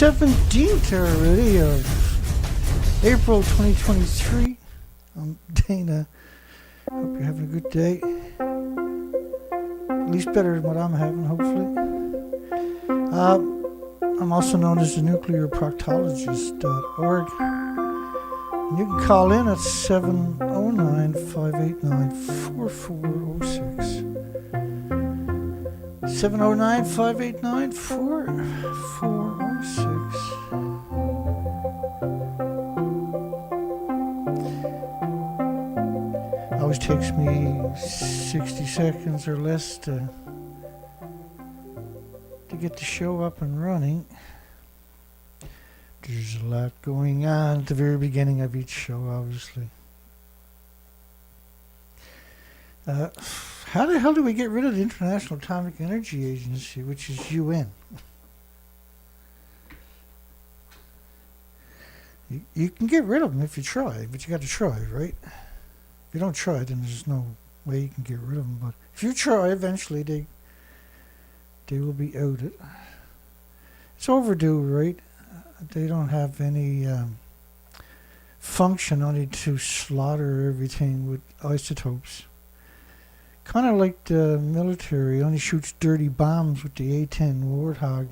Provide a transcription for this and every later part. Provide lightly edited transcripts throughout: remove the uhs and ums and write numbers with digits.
17th already of April 2023. I'm Dana. Hope you're having a good day. At least better than what I'm having, hopefully. I'm also known as the nuclearproctologist.org. And you can call in at 709-589-4406. 709-589-4406. Always takes me 60 seconds or less to get the show up and running. There's a lot going on at the very beginning of each show, obviously. How the hell do we get rid of the International Atomic Energy Agency, which is UN? You can get rid of them if you try, but you got to try, right? If you don't try, then there's no way you can get rid of them. But if you try, eventually they will be outed. It's overdue, right? They don't have any function only to slaughter everything with isotopes. Kind of like the military, only shoots dirty bombs with the A-10 Warthog.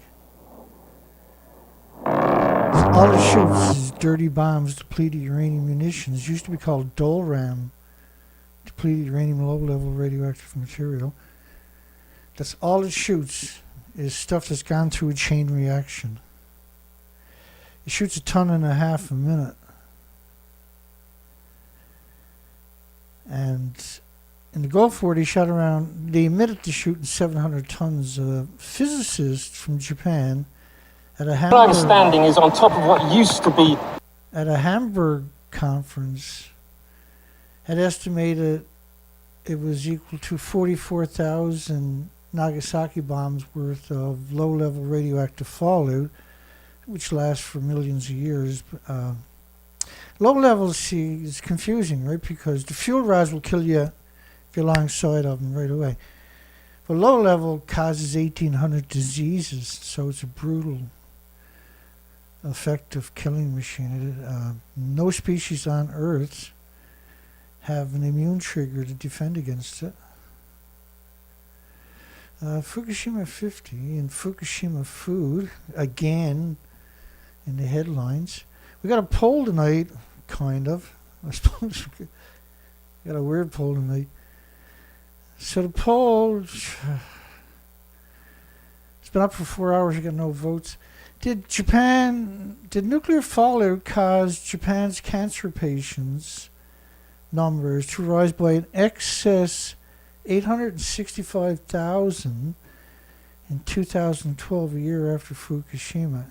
All it shoots is dirty bombs, depleted uranium munitions. It used to be called DOLRAM, depleted uranium low-level radioactive material. That's all it shoots, is stuff that's gone through a chain reaction. It shoots 1.5 tons a minute. And in the Gulf War, they admitted to shooting 700 tons. Physicists from Japan at a Hamburg... My understanding is on top of what used to be... At a Hamburg conference, had estimated it was equal to 44,000 Nagasaki bombs worth of low-level radioactive fallout, which lasts for millions of years. Low level, see, is confusing, right? Because the fuel rods will kill you if you're alongside of them right away. But low level causes 1,800 diseases, so it's a brutal, effective killing machine. No species on Earth have an immune trigger to defend against it. Fukushima 50 and Fukushima food, again, in the headlines. We got a poll tonight, kind of. I suppose we got a weird poll tonight. So the poll, it's been up for 4 hours, you got no votes. Did nuclear fallout cause Japan's cancer patients numbers to rise by an excess 865,000 in 2012, a year after Fukushima?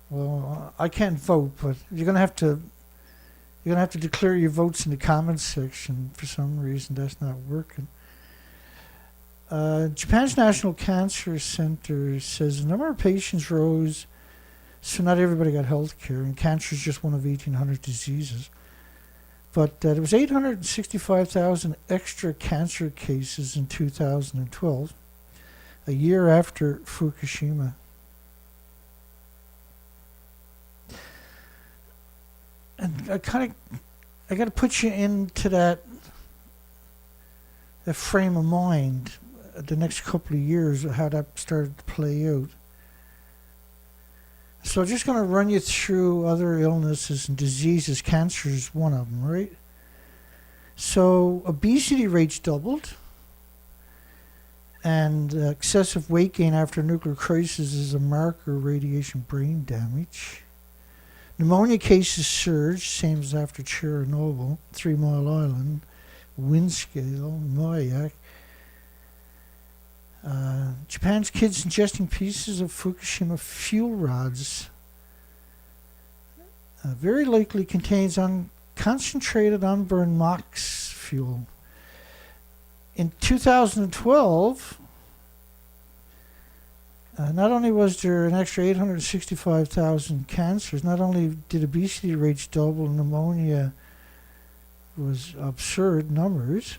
Well, I can't vote, but you're gonna have to declare your votes in the comments section. For some reason, that's not working. Japan's National Cancer Center says the number of patients rose, so not everybody got health care, and cancer is just one of 1,800 diseases. But there was 865,000 extra cancer cases in 2012, a year after Fukushima. And I got to put you into that frame of mind the next couple of years of how that started to play out. So I'm just going to run you through other illnesses and diseases. Cancer is one of them, right? So obesity rates doubled, and excessive weight gain after nuclear crisis is a marker of radiation brain damage. Pneumonia cases surged, same as after Chernobyl, 3 Mile Island, Windscale, Mayak. Japan's kids ingesting pieces of Fukushima fuel rods very likely contains concentrated unburned MOX fuel. In 2012, not only was there an extra 865,000 cancers, not only did obesity rates double, pneumonia was absurd numbers.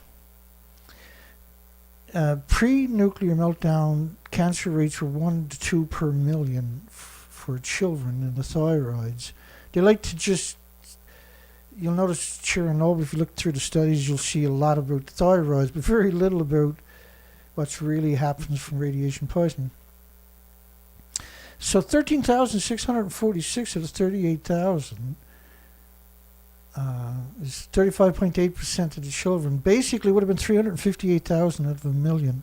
Pre-nuclear meltdown, cancer rates were 1 to 2 per million for children in the thyroids. They like to just, you'll notice Chernobyl, if you look through the studies, you'll see a lot about the thyroids, but very little about what's really happens from radiation poisoning. So 13,646 out of 38,000 is 35.8% of the children. Basically, would have been 358,000 out of a million.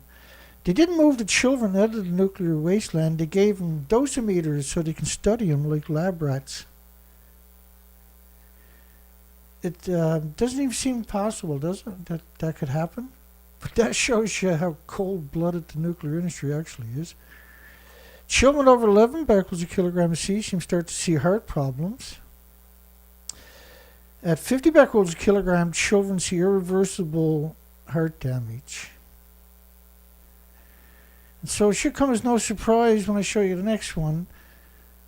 They didn't move the children out of the nuclear wasteland. They gave them dosimeters so they can study them like lab rats. It doesn't even seem possible, does it, that could happen? But that shows you how cold-blooded the nuclear industry actually is. Children over 11 becquerels a kilogram of cesium start to see heart problems. At 50 becquerels a kilogram, children see irreversible heart damage. And so it should come as no surprise when I show you the next one.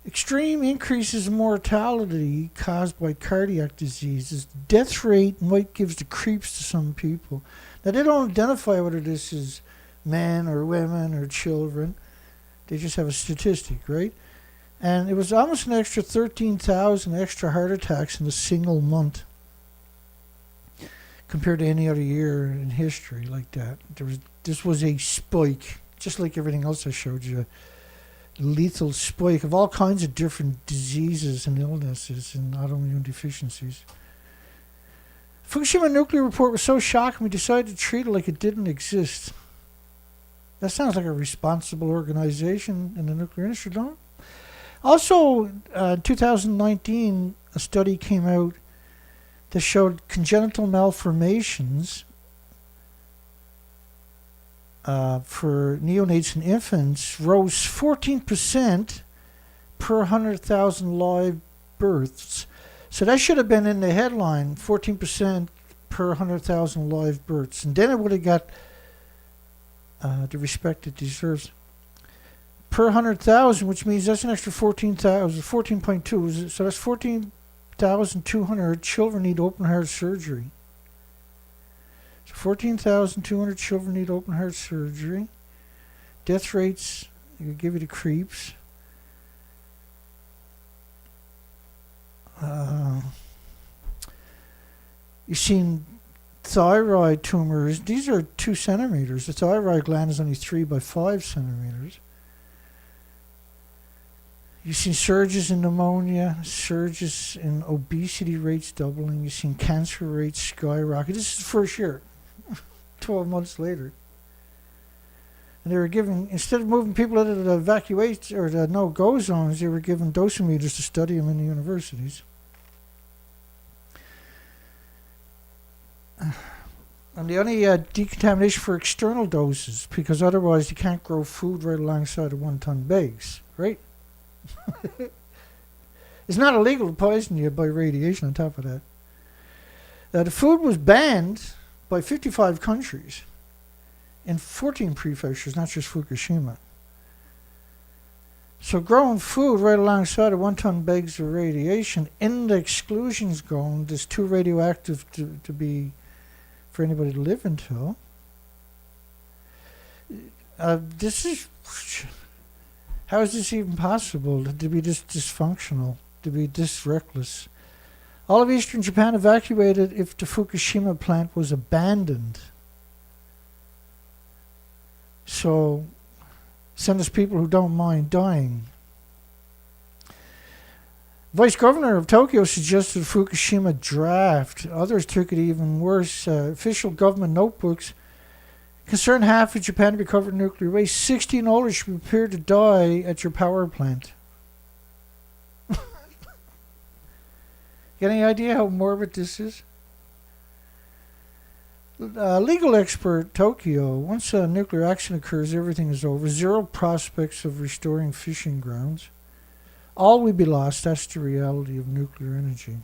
Extreme increases in mortality caused by cardiac diseases. Death rate might give the creeps to some people. Now, they don't identify whether this is men or women or children. They just have a statistic, right? And it was almost an extra 13,000 extra heart attacks in a single month compared to any other year in history like that. This was a spike, just like everything else I showed you. Lethal spike of all kinds of different diseases and illnesses and autoimmune deficiencies. Fukushima nuclear report was so shocking we decided to treat it like it didn't exist. That sounds like a responsible organization in the nuclear industry, don't it? Also, in 2019, a study came out that showed congenital malformations for neonates and infants rose 14% per 100,000 live births. So that should have been in the headline, 14% per 100,000 live births. And then it would have got the respect it deserves. Per 100,000, which means that's an extra 14,000, 14.2. So that's 14,200 children need open heart surgery. So 14,200 children need open heart surgery. Death rates, they give you the creeps. You've seen thyroid tumors. These are 2 centimeters. The thyroid gland is only 3 by 5 centimeters. You've seen surges in pneumonia, surges in obesity rates doubling. You've seen cancer rates skyrocket. This is the first year, 12 months later. And they were giving, instead of moving people out of the evacuation or the no-go zones, they were given dosimeters to study them in the universities. And the only decontamination for external doses, because otherwise you can't grow food right alongside of 1-ton bags, right? It's not illegal to poison you by radiation on top of that. The food was banned by 55 countries in 14 prefectures, not just Fukushima. So growing food right alongside of 1-ton bags of radiation, in the exclusion zone, is too radioactive to be for anybody to live until. This is... How is this even possible to be this dysfunctional, to be this reckless? All of eastern Japan evacuated if the Fukushima plant was abandoned. So, send us people who don't mind dying. Vice Governor of Tokyo suggested Fukushima draft. Others took it even worse. Official government notebooks concern half of Japan to be covered in nuclear waste. 60 and older should be prepared to die at your power plant. Got any idea how morbid this is? Legal expert Tokyo, once a nuclear accident occurs, everything is over. Zero prospects of restoring fishing grounds. All will be lost. That's the reality of nuclear energy.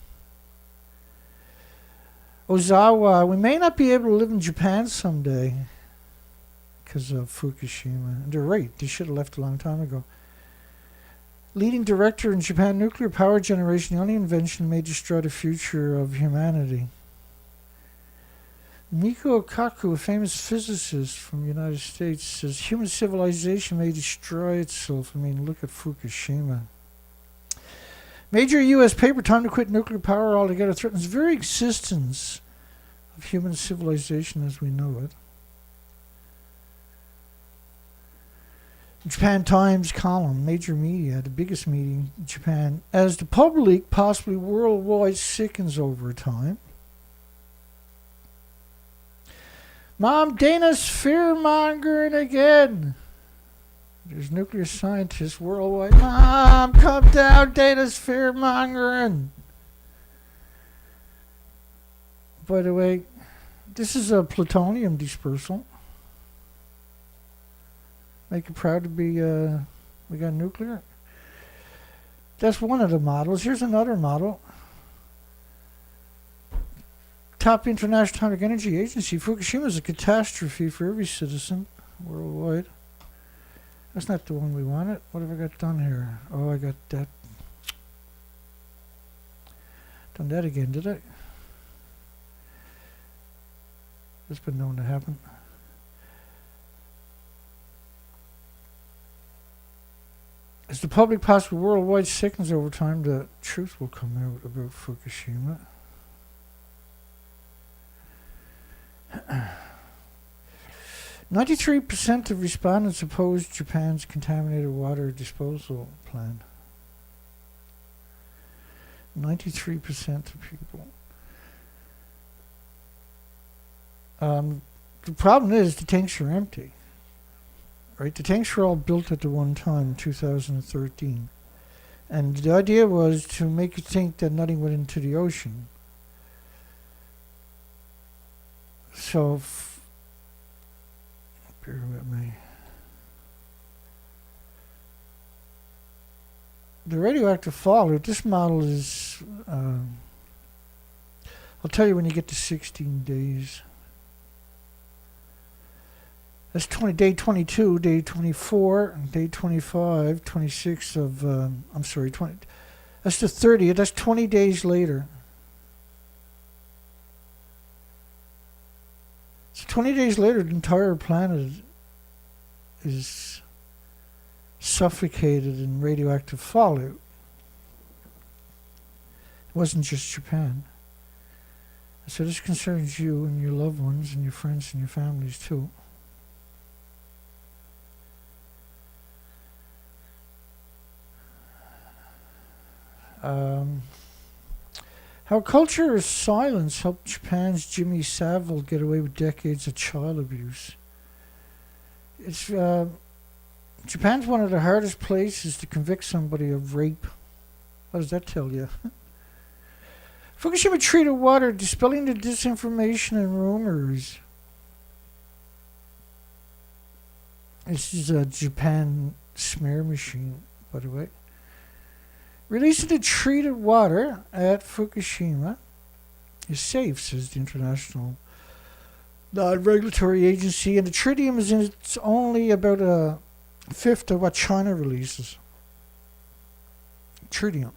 Ozawa, we may not be able to live in Japan someday because of Fukushima. And they're right. They should have left a long time ago. Leading director in Japan nuclear power generation, the only invention may destroy the future of humanity. Miko Kaku, a famous physicist from the United States, says human civilization may destroy itself. I mean, look at Fukushima. Major U.S. paper, time to quit nuclear power altogether, threatens the very existence of human civilization as we know it. Japan Times column, major media, the biggest meeting in Japan, as the public, possibly worldwide, sickens over time. Mom, Dana's fear-mongering again. There's nuclear scientists worldwide. Mom, come down, Dana's fear-mongering. By the way, this is a plutonium dispersal. Make you proud to be, we got nuclear. That's one of the models. Here's another model. Top International Atomic Energy Agency. Fukushima is a catastrophe for every citizen worldwide. That's not the one we wanted. What have I got done here? Oh, I got that. Done that again, did I? That's been known to happen. As the public, possibly worldwide, sickens over time, the truth will come out about Fukushima. "93% of respondents opposed Japan's contaminated water disposal plan." 93% of people. The problem is the tanks are empty. Right, the tanks were all built at the one time in 2013, and the idea was to make you think that nothing went into the ocean. So, bear with me. The radioactive fallout. This model is. I'll tell you when you get to 16 days. That's day 22, day 24, day 25, 26 of, 20. That's the 30th. That's 20 days later. So 20 days later, the entire planet is suffocated in radioactive fallout. It wasn't just Japan. So this concerns you and your loved ones and your friends and your families too. How culture's silence helped Japan's Jimmy Savile get away with decades of child abuse. It's Japan's one of the hardest places to convict somebody of rape. What does that tell you? Fukushima treated water, dispelling the disinformation and rumors. This is a Japan smear machine, by the way. Releasing the treated water at Fukushima is safe, says the International Non-Regulatory Agency, and the tritium is in it's only about a fifth of what China releases. Tritium.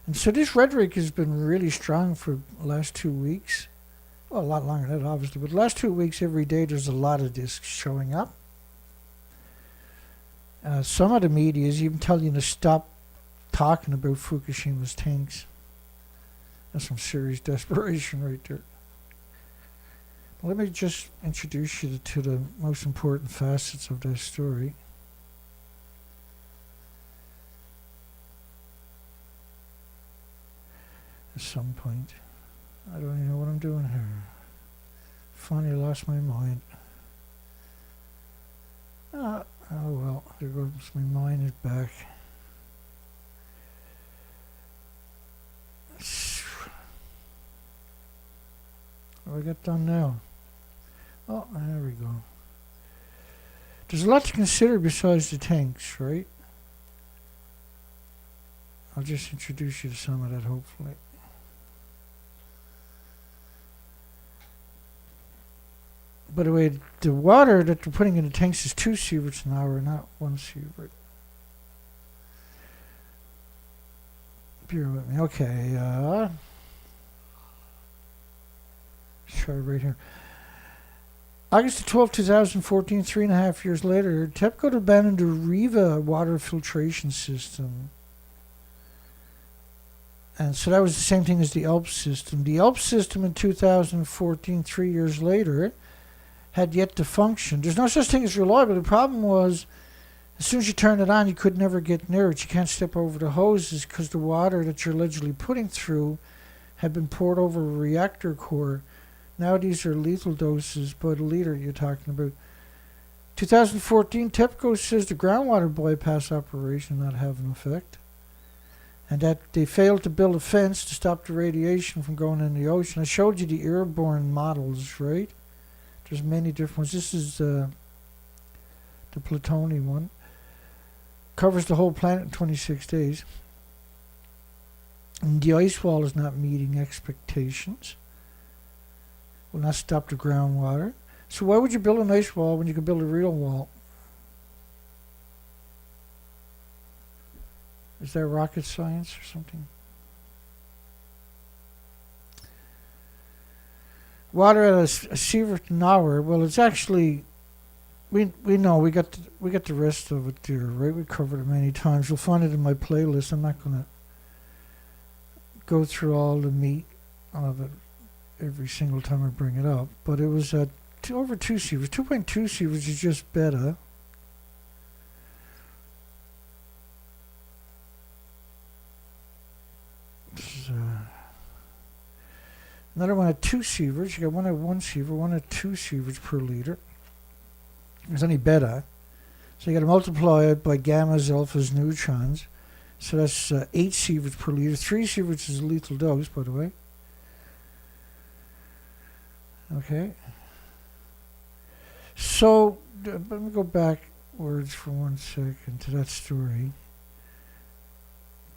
And so this rhetoric has been really strong for the last 2 weeks. Well, a lot longer than that, obviously, but the last 2 weeks, every day, there's a lot of this showing up. Some of the media is even telling you to stop talking about Fukushima's tanks. That's some serious desperation right there. Let me just introduce you to the most important facets of this story. At some point. I don't even know what I'm doing here. Finally lost my mind. Oh well, there goes my mind is back. What have I got done now? Oh, there we go. There's a lot to consider besides the tanks, right? I'll just introduce you to some of that, hopefully. By the way, the water that they're putting in the tanks is 2 sieverts an hour, not 1 sievert. Bear with me. Okay, sorry, right here. August 12, 2014, 3.5 years later, TEPCO abandoned the Riva water filtration system. And so that was the same thing as the ELP system. The ELP system in 2014, 3 years later, had yet to function. There's no such thing as reliable. The problem was, as soon as you turn it on, you could never get near it. You can't step over the hoses because the water that you're allegedly putting through had been poured over a reactor core. Now these are lethal doses by the liter you're talking about. 2014, TEPCO says the groundwater bypass operation not have an effect, and that they failed to build a fence to stop the radiation from going in the ocean. I showed you the airborne models, right? There's many different ones. This is the plutonium one. Covers the whole planet in 26 days. And the ice wall is not meeting expectations. Will not stop the groundwater. So why would you build an ice wall when you could build a real wall? Is that rocket science or something? Water at a sievert an hour. Well, it's actually, we know we got the rest of it there, right? We covered it many times. You'll find it in my playlist. I'm not going to go through all the meat of it every single time I bring it up, but it was over 2 sieverts. 2.2 sieverts is just better. Another one at 2 sieverts. You got one at 1 sievert, one at 2 sieverts per liter. It's only beta. So you got to multiply it by gammas, alphas, neutrons. So that's 8 sieverts per liter. 3 sieverts is a lethal dose, by the way. Okay. So let me go backwards for 1 second to that story.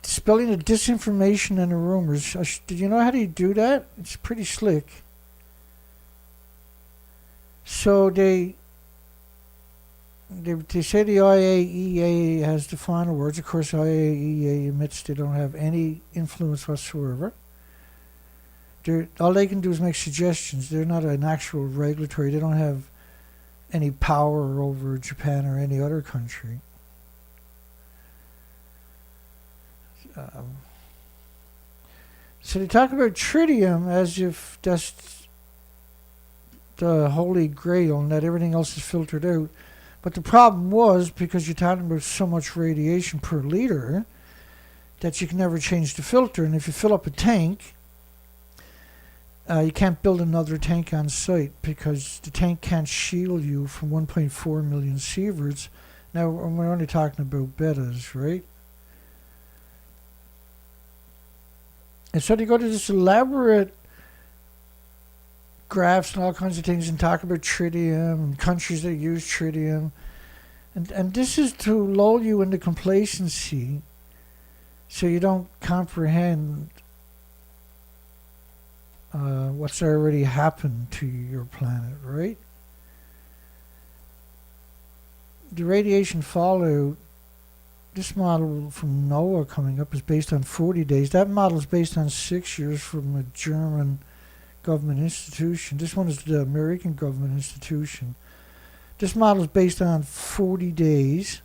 Dispelling the disinformation and the rumors. Did you know how to do that? It's pretty slick. So they say the IAEA has the final words. Of course, IAEA admits they don't have any influence whatsoever. All they can do is make suggestions. They're not an actual regulatory. They don't have any power over Japan or any other country. So they talk about tritium as if that's the holy grail and that everything else is filtered out. But the problem was, because you're talking about so much radiation per liter, that you can never change the filter. And if you fill up a tank, you can't build another tank on site because the tank can't shield you from 1.4 million sieverts. Now, we're only talking about betas, right? And so they go to this elaborate graphs and all kinds of things and talk about tritium and countries that use tritium. And this is to lull you into complacency so you don't comprehend what's already happened to your planet, right? The radiation fallout, this model from NOAA coming up is based on 40 days. That model is based on 6 years from a German government institution. This one is the American government institution. This model is based on 40 days.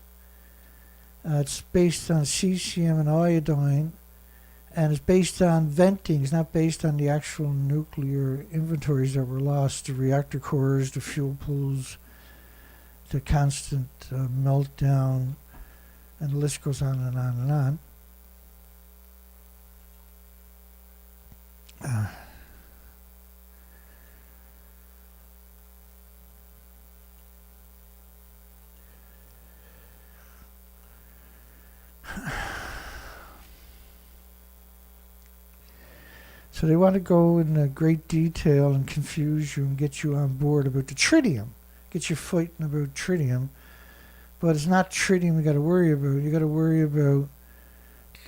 It's based on cesium and iodine, and it's based on venting. It's not based on the actual nuclear inventories that were lost, the reactor cores, the fuel pools, the constant meltdown, and the list goes on and on and on. So they want to go in great detail and confuse you and get you on board about the tritium, get you fighting about tritium. But it's not tritium you got to worry about. You got to worry about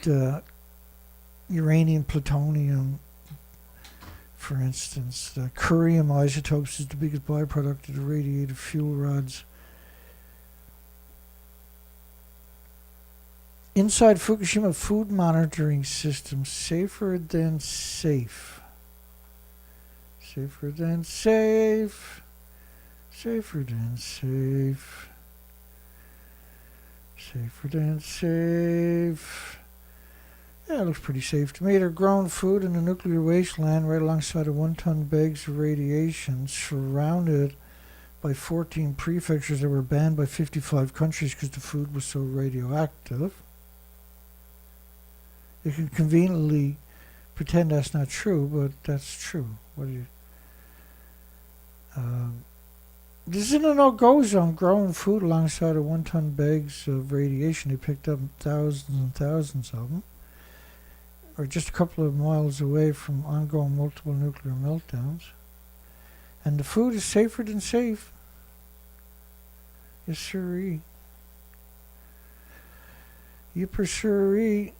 the uranium, plutonium, for instance. The curium isotopes is the biggest byproduct of the radiative fuel rods. Inside Fukushima food monitoring system, safer than safe. Safer than safe. Safer than safe. Safer than safe. Yeah, it looks pretty safe to me. They're growing food in a nuclear wasteland right alongside of 1-ton bags of radiation, surrounded by 14 prefectures that were banned by 55 countries because the food was so radioactive. You can conveniently pretend that's not true, but that's true. What do you? This is in a no-go zone, growing food alongside of 1-ton bags of radiation. They picked up thousands and thousands of them, or just a couple of miles away from ongoing multiple nuclear meltdowns. And the food is safer than safe. Yes, sirree. Yipper sirree.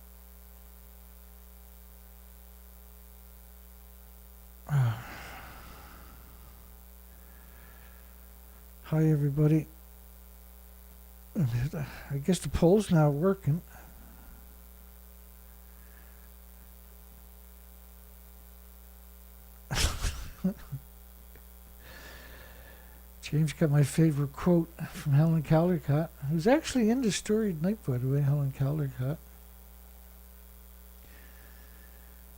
Hi, everybody. I guess the poll's not working. James got my favorite quote from Helen Caldicott, who's actually in the story tonight, by the way, Helen Caldicott.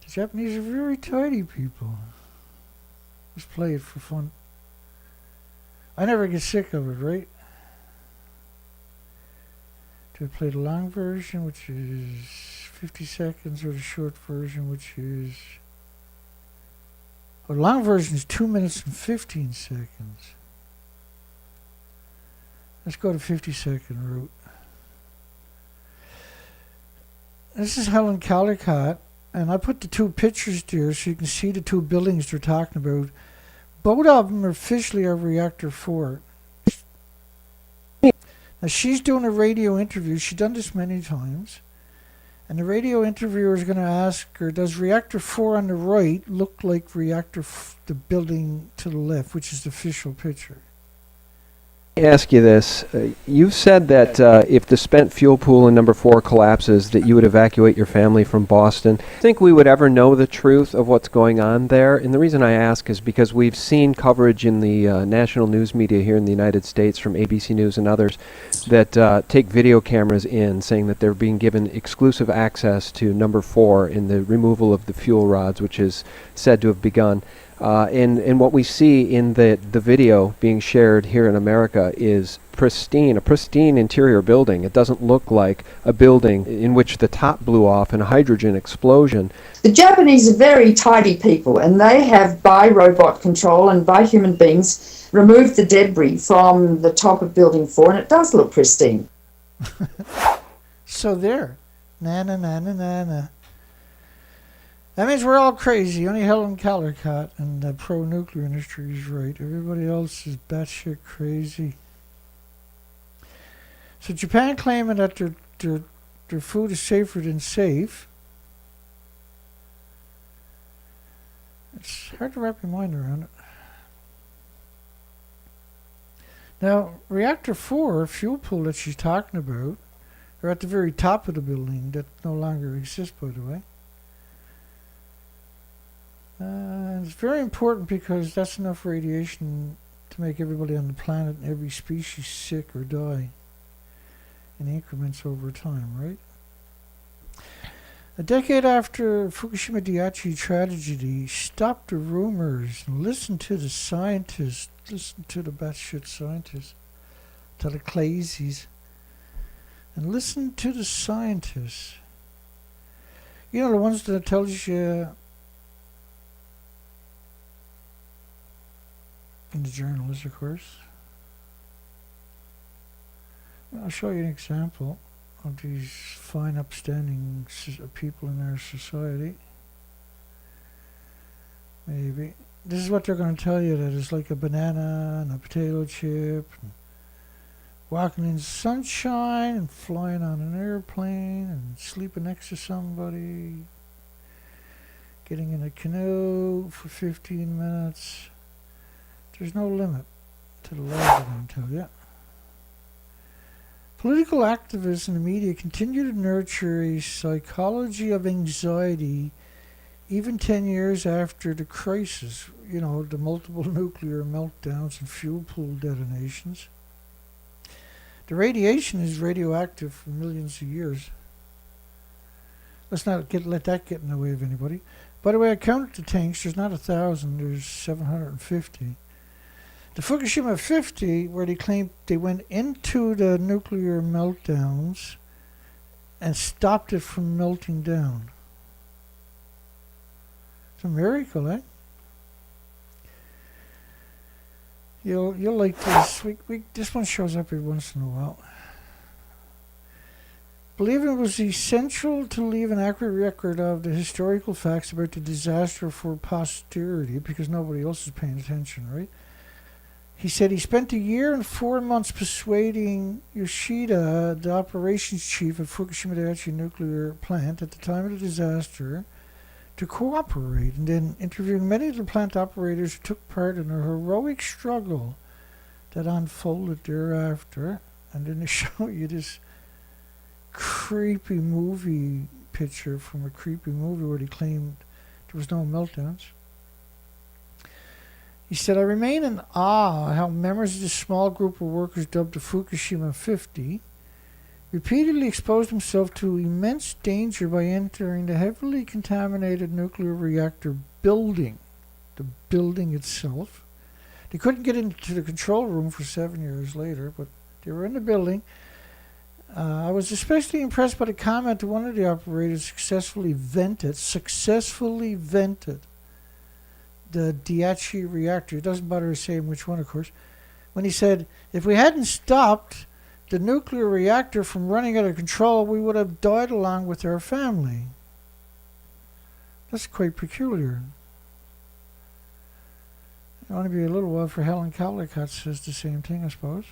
The Japanese are very tidy people. Just play it for fun. I never get sick of it, right? Do I play the long version, which is 50 seconds, or the short version, which is... Well, the long version is 2 minutes and 15 seconds. Let's go to 50-second route. This is Helen Caldicott, and I put the two pictures there so you can see the two buildings they're talking about. Both of them officially are Reactor 4. Now, she's doing a radio interview. She's done this many times. And the radio interviewer is going to ask her, does Reactor 4 on the right look like the building to the left, which is the official picture? Ask you this. You've said that if the spent fuel pool in number 4 collapses, that you would evacuate your family from Boston. Think we would ever know the truth of what's going on there? And the reason I ask is because we've seen coverage in the national news media here in the United States from ABC News and others that take video cameras in, saying that they're being given exclusive access to number 4 in the removal of the fuel rods, which is said to have begun. And what we see in the video being shared here in America is a pristine interior building. It doesn't look like a building in which the top blew off in a hydrogen explosion. The Japanese are very tidy people, and they have, by robot control and by human beings, removed the debris from the top of Building 4, and it does look pristine. So there. Na-na-na-na-na-na. That means we're all crazy. Only Helen Caldicott and the pro-nuclear industry is right. Everybody else is batshit crazy. So Japan claiming that their food is safer than safe. It's hard to wrap your mind around it. Now, Reactor 4, fuel pool that she's talking about, are at the very top of the building that no longer exists, by the way. It's very important because that's enough radiation to make everybody on the planet and every species sick or die in increments over time, right? A decade after Fukushima Daiichi tragedy, stop the rumors and listen to the scientists, listen to the batshit scientists, to the crazies, and listen to the scientists. You know, the ones that tells you in the journals, of course. I'll show you an example of these fine, upstanding people in our society. Maybe. This is what they're going to tell you, that it's like a banana and a potato chip, and walking in the sunshine and flying on an airplane and sleeping next to somebody, getting in a canoe for 15 minutes. There's no limit to the lies I'm going to tell you. Political activists in the media continue to nurture a psychology of anxiety even 10 years after the crisis, the multiple nuclear meltdowns and fuel pool detonations. The radiation is radioactive for millions of years. Let's not let that get in the way of anybody. By the way, I counted the tanks. There's not 1,000. There's 750. The Fukushima 50, where they claimed they went into the nuclear meltdowns and stopped it from melting down. It's a miracle, eh? You'll like this. This one shows up every once in a while. Believe it was essential to leave an accurate record of the historical facts about the disaster for posterity because nobody else is paying attention, right? He said he spent 1 year and 4 months persuading Yoshida, the operations chief of Fukushima Daiichi nuclear plant at the time of the disaster, to cooperate, and then interviewing many of the plant operators who took part in a heroic struggle that unfolded thereafter. And then they show you this creepy movie picture from a creepy movie where they claimed there was no meltdowns. He said, I remain in awe how members of this small group of workers dubbed the Fukushima 50 repeatedly exposed themselves to immense danger by entering the heavily contaminated nuclear reactor building, the building itself. They couldn't get into the control room for 7 years later, but they were in the building. I was especially impressed by the comment that one of the operators successfully vented the Daiichi reactor. It doesn't bother saying which one, of course. When he said, if we hadn't stopped the nuclear reactor from running out of control, we would have died along with our family. That's quite peculiar. It ought to be a little while for Helen Caldicott says the same thing, I suppose.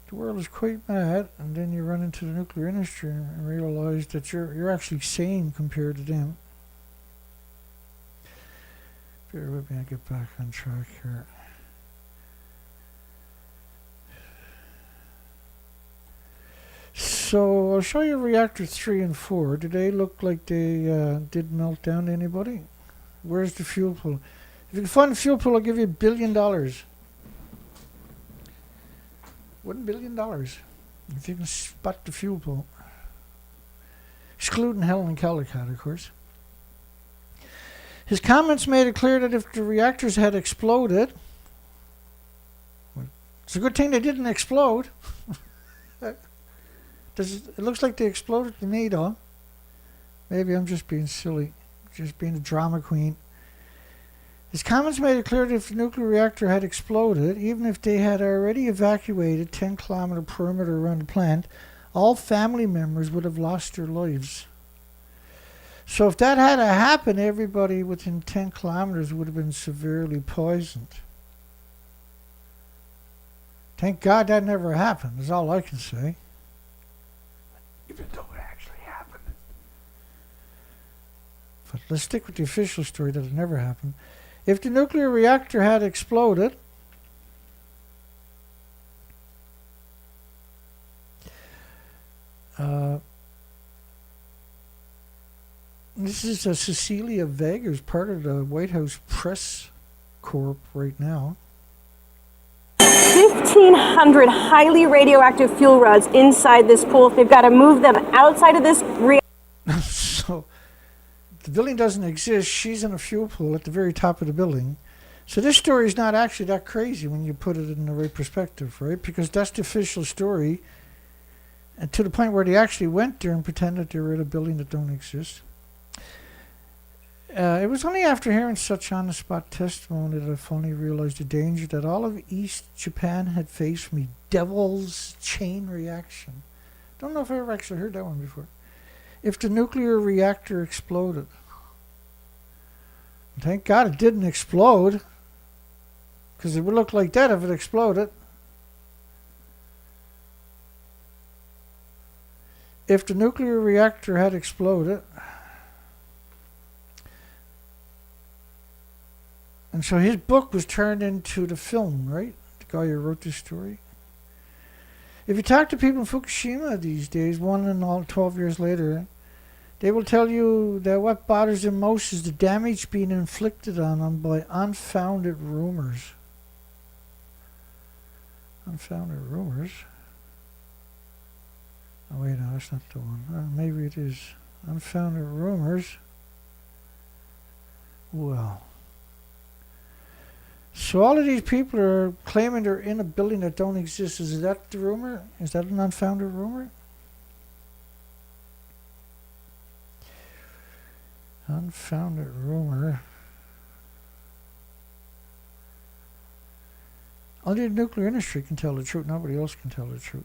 The world is quite mad, and then you run into the nuclear industry and realize that you're actually sane compared to them. Bear with me, I'll get back on track here. So I'll show you reactor 3 and 4. Do they look like they did melt down to anybody? Where's the fuel pool? If you can find the fuel pool, I'll give you $1 billion. $1 billion if you can spot the fuel pool. Excluding Helen Caldicott, of course. His comments made it clear that if the reactors had exploded, it's a good thing they didn't explode. It looks like they exploded to me, though. Maybe I'm just being silly, just being a drama queen. His comments made it clear that if the nuclear reactor had exploded, even if they had already evacuated 10-kilometer perimeter around the plant, all family members would have lost their lives. So if that had happened, everybody within 10 kilometers would have been severely poisoned. Thank God that never happened, is all I can say. Even though it actually happened. But let's stick with the official story that it never happened. If the nuclear reactor had exploded, this is Cecilia Vega, part of the White House press corp right now. 1,500 highly radioactive fuel rods inside this pool. They've got to move them outside of this So the building doesn't exist. She's in a fuel pool at the very top of the building. So this story is not actually that crazy when you put it in the right perspective, right? Because that's the official story. And to the point where they actually went there and pretended they were in a building that don't exist. It was only after hearing such on-the-spot testimony that I finally realized the danger that all of East Japan had faced from the devil's chain reaction. Don't know if I ever actually heard that one before. If the nuclear reactor exploded. Thank God it didn't explode, because it would look like that if it exploded. If the nuclear reactor had exploded, and so his book was turned into the film, right? The guy who wrote this story. If you talk to people in Fukushima these days, 12 years later, they will tell you that what bothers them most is the damage being inflicted on them by unfounded rumors. Unfounded rumors? Oh wait, no, that's not the one. Maybe it is. Unfounded rumors. Well. So all of these people are claiming they're in a building that don't exist. Is that the rumor? Is that an unfounded rumor? Unfounded rumor. Only the nuclear industry can tell the truth. Nobody else can tell the truth.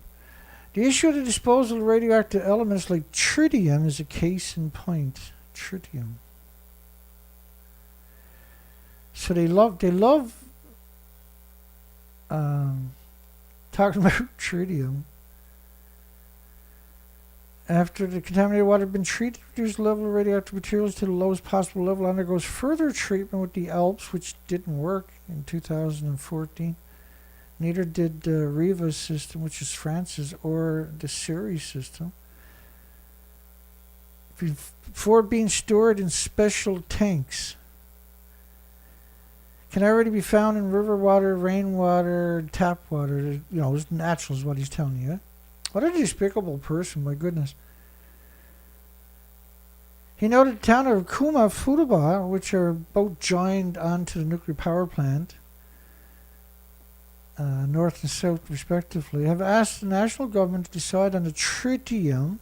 The issue of the disposal of radioactive elements like tritium is a case in point. Tritium. So they love talking about tritium. After the contaminated water had been treated, reduced the level of radioactive materials to the lowest possible level, undergoes further treatment with the Alps, which didn't work in 2014. Neither did the Riva system, which is France's, or the Siri system. Before being stored in special tanks. Can already be found in river water, rainwater, tap water. You know, it's natural is what he's telling you. What a despicable person, my goodness. He noted the town of Kuma, Futaba, which are both joined onto the nuclear power plant, north and south respectively, have asked the national government to decide on the tritium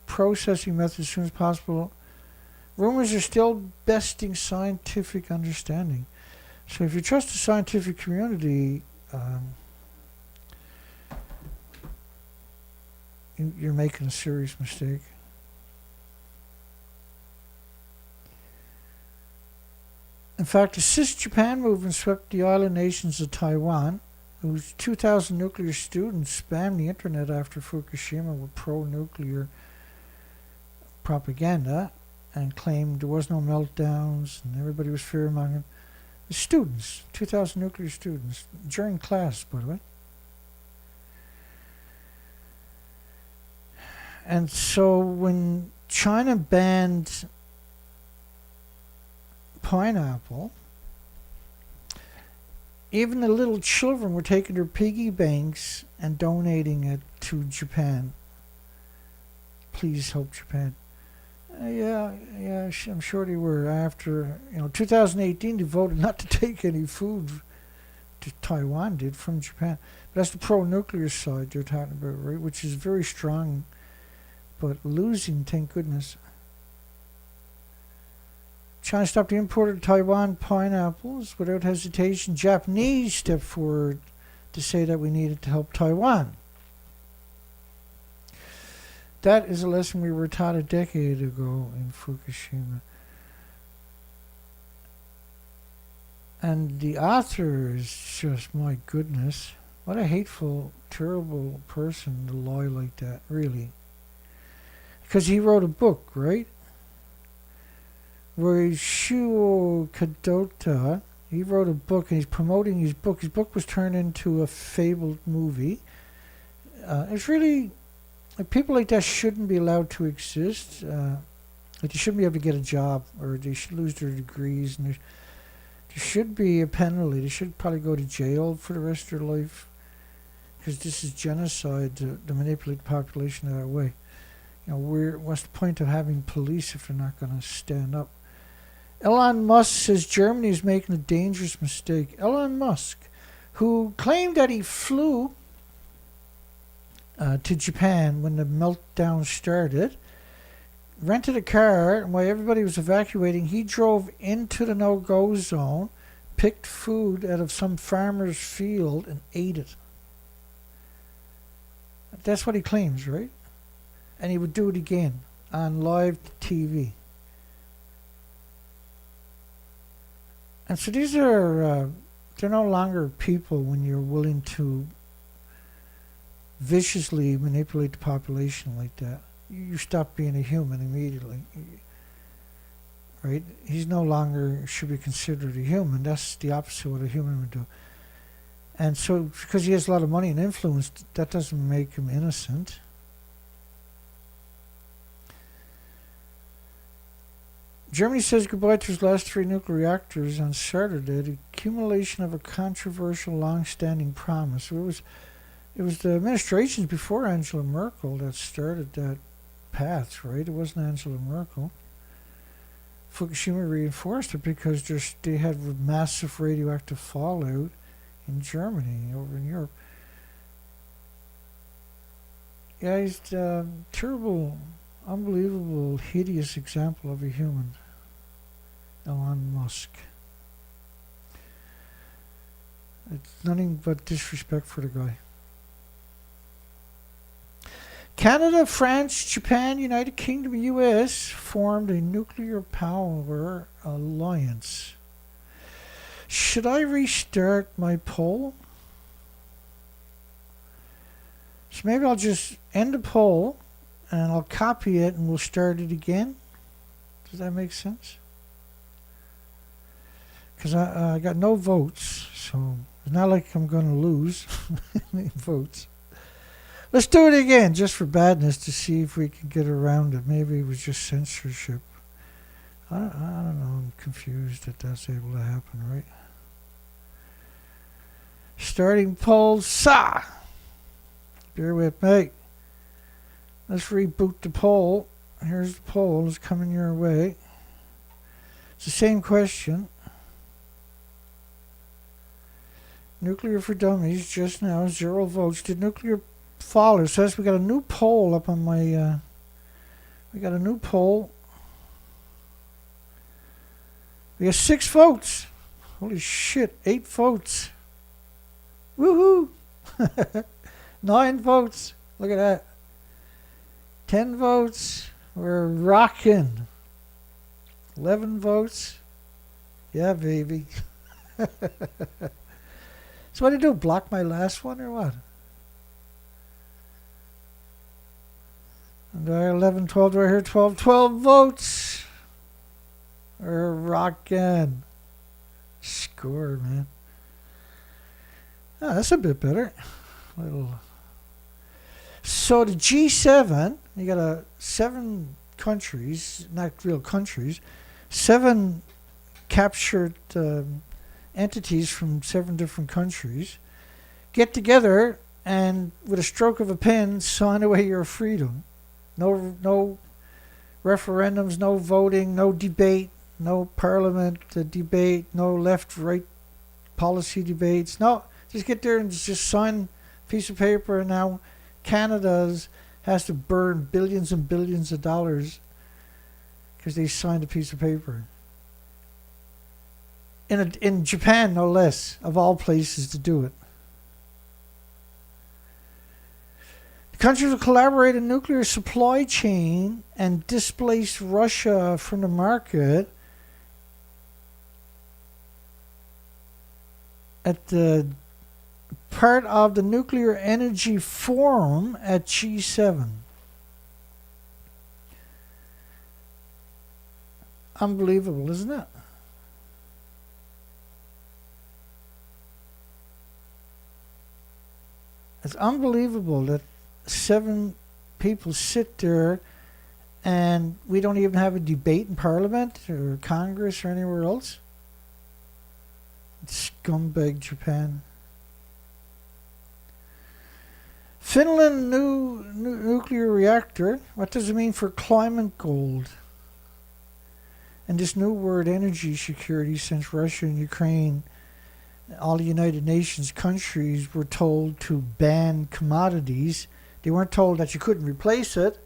processing method as soon as possible. Rumors are still besting scientific understanding. So if you trust the scientific community, you're making a serious mistake. In fact, the cis-Japan movement swept the island nations of Taiwan, whose 2,000 nuclear students spammed the internet after Fukushima with pro-nuclear propaganda and claimed there was no meltdowns and everybody was fear-mongering. The students, 2,000 nuclear students, during class, by the way. And so when China banned pineapple, even the little children were taking their piggy banks and donating it to Japan. Please help Japan. Yeah, I'm sure they were. After 2018, they voted not to take any food. Taiwan did from Japan. But that's the pro-nuclear side they're talking about, right? Which is very strong, but losing. Thank goodness. China stopped the import of Taiwan pineapples without hesitation. Japanese stepped forward to say that we needed to help Taiwan. That is a lesson we were taught a decade ago in Fukushima. And the author is just, my goodness, what a hateful, terrible person to lie like that, really. Because he wrote a book, right? Ryusho Kadota, he wrote a book and he's promoting his book. His book was turned into a fabled movie. It's really, people like that shouldn't be allowed to exist. Like they shouldn't be able to get a job, or they should lose their degrees. And there should be a penalty. They should probably go to jail for the rest of their life, because this is genocide to manipulate the population that way. What's the point of having police if they're not going to stand up? Elon Musk says Germany is making a dangerous mistake. Elon Musk, who claimed that he flew to Japan when the meltdown started, rented a car, and while everybody was evacuating, he drove into the no-go zone, picked food out of some farmer's field, and ate it. That's what he claims, right? And he would do it again on live TV. And so these are, they're no longer people when you're willing to viciously manipulate the population like that. You stop being a human immediately. Right? He's no longer should be considered a human. That's the opposite of what a human would do. And so, because he has a lot of money and influence, that doesn't make him innocent. Germany says goodbye to its last 3 nuclear reactors on Saturday, the accumulation of a controversial, long-standing promise. It was the administrations before Angela Merkel that started that path, right? It wasn't Angela Merkel. Fukushima reinforced it because they had massive radioactive fallout in Germany, over in Europe. Yeah, he's a terrible, unbelievable, hideous example of a human. Elon Musk. It's nothing but disrespect for the guy. Canada, France, Japan, United Kingdom, and US formed a nuclear power alliance. Should I restart my poll? So maybe I'll just end the poll and I'll copy it and we'll start it again. Does that make sense? Because I got no votes, so it's not like I'm going to lose any votes. Let's do it again, just for badness, to see if we can get around it. Maybe it was just censorship. I don't know. I'm confused that that's able to happen, right? Starting poll, bear with me. Let's reboot the poll. Here's the poll. It's coming your way. It's the same question. Nuclear for Dummies just now, 0 votes. Did nuclear fall? It says we got a new poll up on my. We got a new poll. We got 6 votes. Holy shit, 8 votes. Woohoo! 9 votes. Look at that. 10 votes. We're rocking. 11 votes. Yeah, baby. So what did I do? Block my last one or what? And do I 11, 12, do I hear 12? 12 votes. We're rocking. Score, man. Oh, that's a bit better. So the G7, you got 7 countries, not real countries, 7 captured entities from 7 different countries, get together and with a stroke of a pen sign away your freedom. No referendums, no voting, no debate, no parliament debate, no left-right policy debates. No, just get there and just sign a piece of paper. And now Canada has to burn billions and billions of dollars because they signed a piece of paper. In Japan, no less, of all places to do it. The countries will collaborate in nuclear supply chain and displace Russia from the market at the part of the Nuclear Energy Forum at G7. Unbelievable, isn't it? It's unbelievable that 7 people sit there and we don't even have a debate in Parliament or Congress or anywhere else. It's scumbag Japan. Finland new nuclear reactor. What does it mean for climate gold? And this new word, energy security, since Russia and Ukraine, all the United Nations countries were told to ban commodities. They weren't told that you couldn't replace it.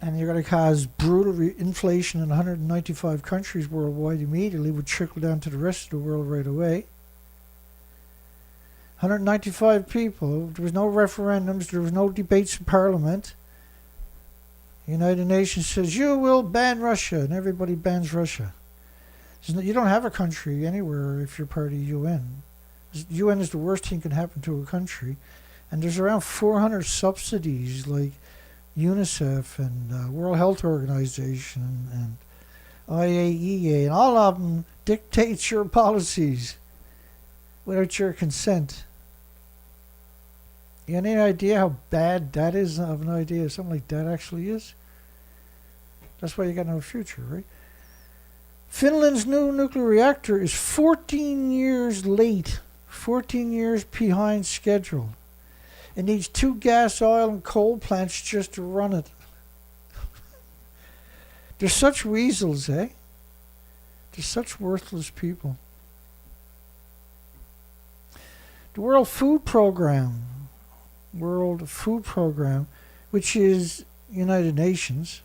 And you're going to cause brutal inflation in 195 countries worldwide immediately, would trickle down to the rest of the world right away. 195 people. There was no referendums. There was no debates in Parliament. The United Nations says, you will ban Russia. And everybody bans Russia. You don't have a country anywhere if you're part of UN. UN is the worst thing can happen to a country. And there's around 400 subsidies like UNICEF and World Health Organization and IAEA, and all of them dictate your policies. without your consent. You have any idea how bad that is? I have no idea if something like that actually is. That's why you got no future, right? Finland's new nuclear reactor is 14 years late, 14 years behind schedule. It needs 2 gas, oil, and coal plants just to run it. They're such weasels, eh? They're such worthless people. The World Food Program, which is United Nations,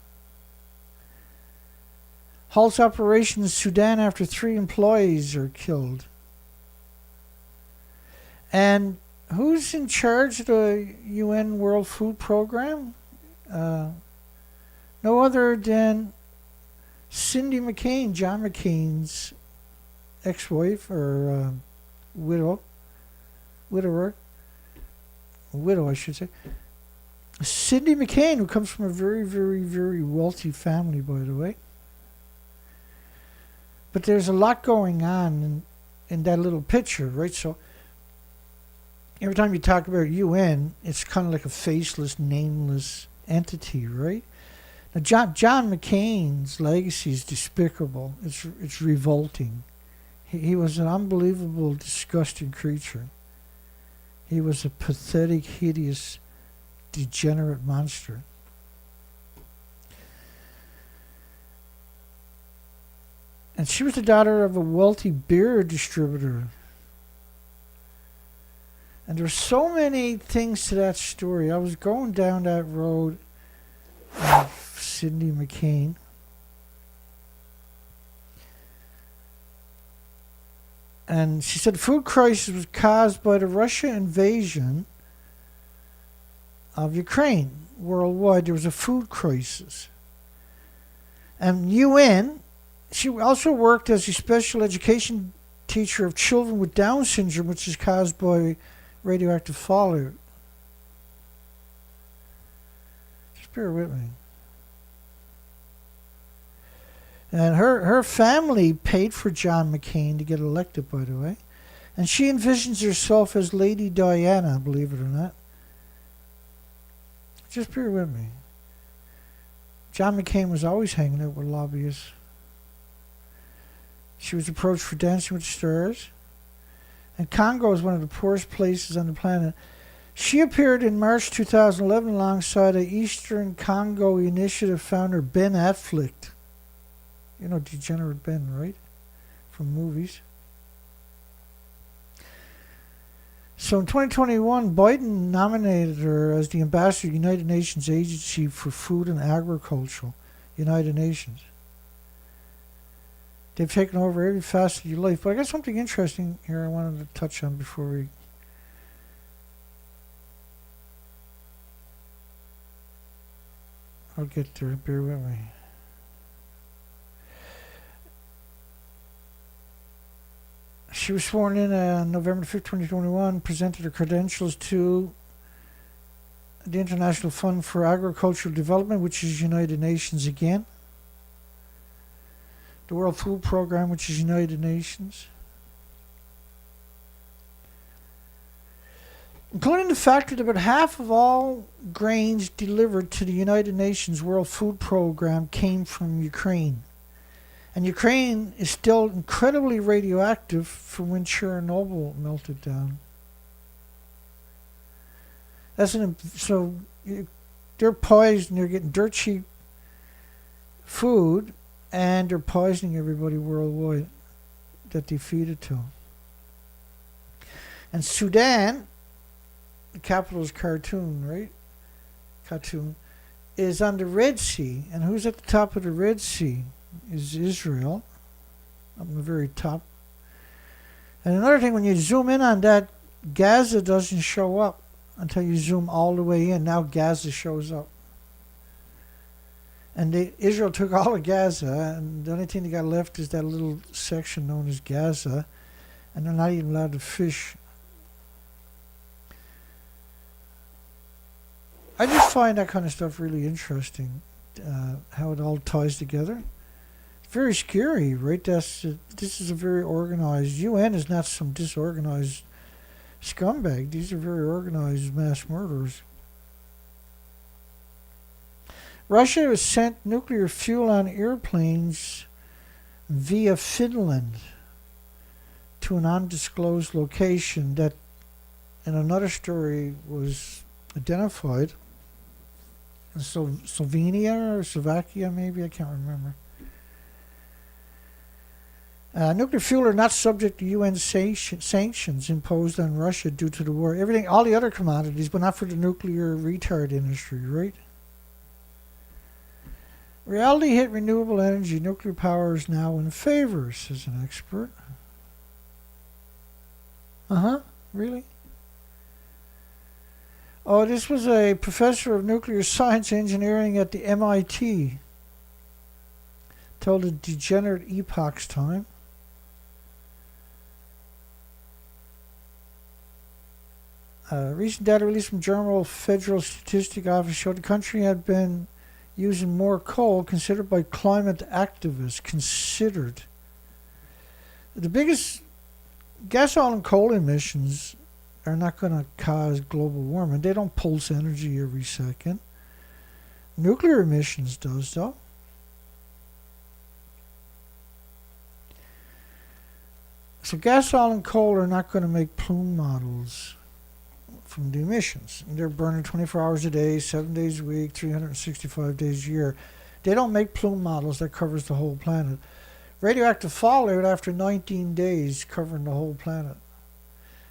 halts operations in Sudan after 3 employees are killed. And who's in charge of the UN World Food Program? No other than Cindy McCain, John McCain's ex-wife or widow, I should say. Cindy McCain, who comes from a very, very, very wealthy family, by the way. But there's a lot going on in that little picture, right? So every time you talk about UN, it's kind of like a faceless, nameless entity, right? Now, John McCain's legacy is despicable. It's revolting. He was an unbelievable, disgusting creature. He was a pathetic, hideous, degenerate monster. And she was the daughter of a wealthy beer distributor. And there's so many things to that story. I was going down that road of Cindy McCain. And she said the food crisis was caused by the Russia invasion of Ukraine. Worldwide, there was a food crisis. And UN, she also worked as a special education teacher of children with Down syndrome, which is caused by radioactive fallout. Just bear with me. And her family paid for John McCain to get elected, by the way. And she envisions herself as Lady Diana, believe it or not. Just bear with me. John McCain was always hanging out with lobbyists. She was approached for Dancing with the Stars. And Congo is one of the poorest places on the planet. She appeared in March 2011 alongside the Eastern Congo Initiative founder Ben Affleck. You know Degenerate Ben, right? From movies. So in 2021, Biden nominated her as the ambassador of the United Nations Agency for Food and Agriculture, United Nations. They've taken over every facet of your life. But I got something interesting here I wanted to touch on before we... I'll get there. Bear with me. She was sworn in on November 5th, 2021, presented her credentials to the International Fund for Agricultural Development, which is United Nations again. The World Food Program, which is United Nations. Including the fact that about half of all grains delivered to the United Nations World Food Program came from Ukraine. And Ukraine is still incredibly radioactive from when Chernobyl melted down. They're poisoned. They're getting dirt cheap food, and they're poisoning everybody worldwide that they feed it to. And Sudan, the capital is Khartoum, right? Khartoum is on the Red Sea, and who's at the top of the Red Sea? Is Israel up on the very top. And another thing, when you zoom in on that, Gaza doesn't show up until you zoom all the way in. Now Gaza shows up. And Israel took all of Gaza, and the only thing they got left is that little section known as Gaza, and they're not even allowed to fish. I just find that kind of stuff really interesting, how it all ties together. very scary, right? This is a very organized. UN is not some disorganized scumbag. These are very organized mass murderers. Russia has sent nuclear fuel on airplanes via Finland to an undisclosed location that in another story was identified. Slovenia or Slovakia, maybe, I can't remember. Nuclear fuel are not subject to UN sanctions imposed on Russia due to the war. Everything, all the other commodities, but not for the nuclear retard industry, right? Reality hit renewable energy. Nuclear power is now in favor, says an expert. Really? Oh, this was a professor of nuclear science engineering at the MIT. Told the degenerate Epoch's time. Recent data released from German Federal Statistic Office showed the country had been using more coal, considered by climate activists. Considered. The biggest gas, oil, and coal emissions are not going to cause global warming. They don't pulse energy every second. Nuclear emissions does, though. So gas, oil, and coal are not going to make plume models from the emissions. They're burning 24 hours a day, 7 days a week, 365 days a year. They don't make plume models that covers the whole planet. Radioactive fallout after 19 days covering the whole planet.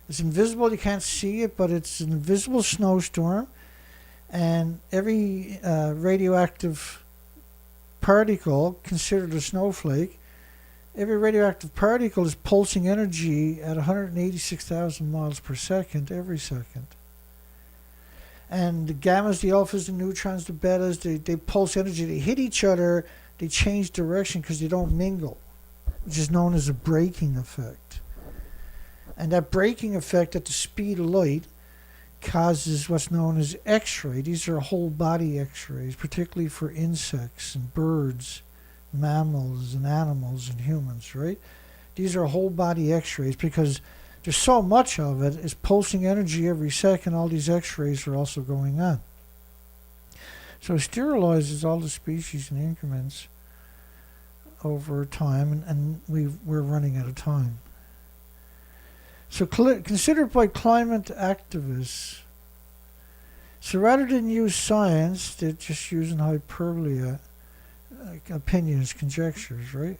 It's invisible, you can't see it, but it's an invisible snowstorm, and every radioactive particle, considered a snowflake, every radioactive particle is pulsing energy at 186,000 miles per second every second. And the gammas, the alphas, the neutrons, the betas, they pulse energy. They hit each other, they change direction because they don't mingle, which is known as a braking effect. And that braking effect at the speed of light causes what's known as X-ray. These are whole body X-rays, particularly for insects and birds, mammals and animals and humans, right? These are whole body X-rays because there's so much of it. It's pulsing energy every second. All these X-rays are also going on. So it sterilizes all the species in increments over time, and we're running out of time. So considered by climate activists. So rather than use science, they're just using hyperbole, opinions, conjectures, right?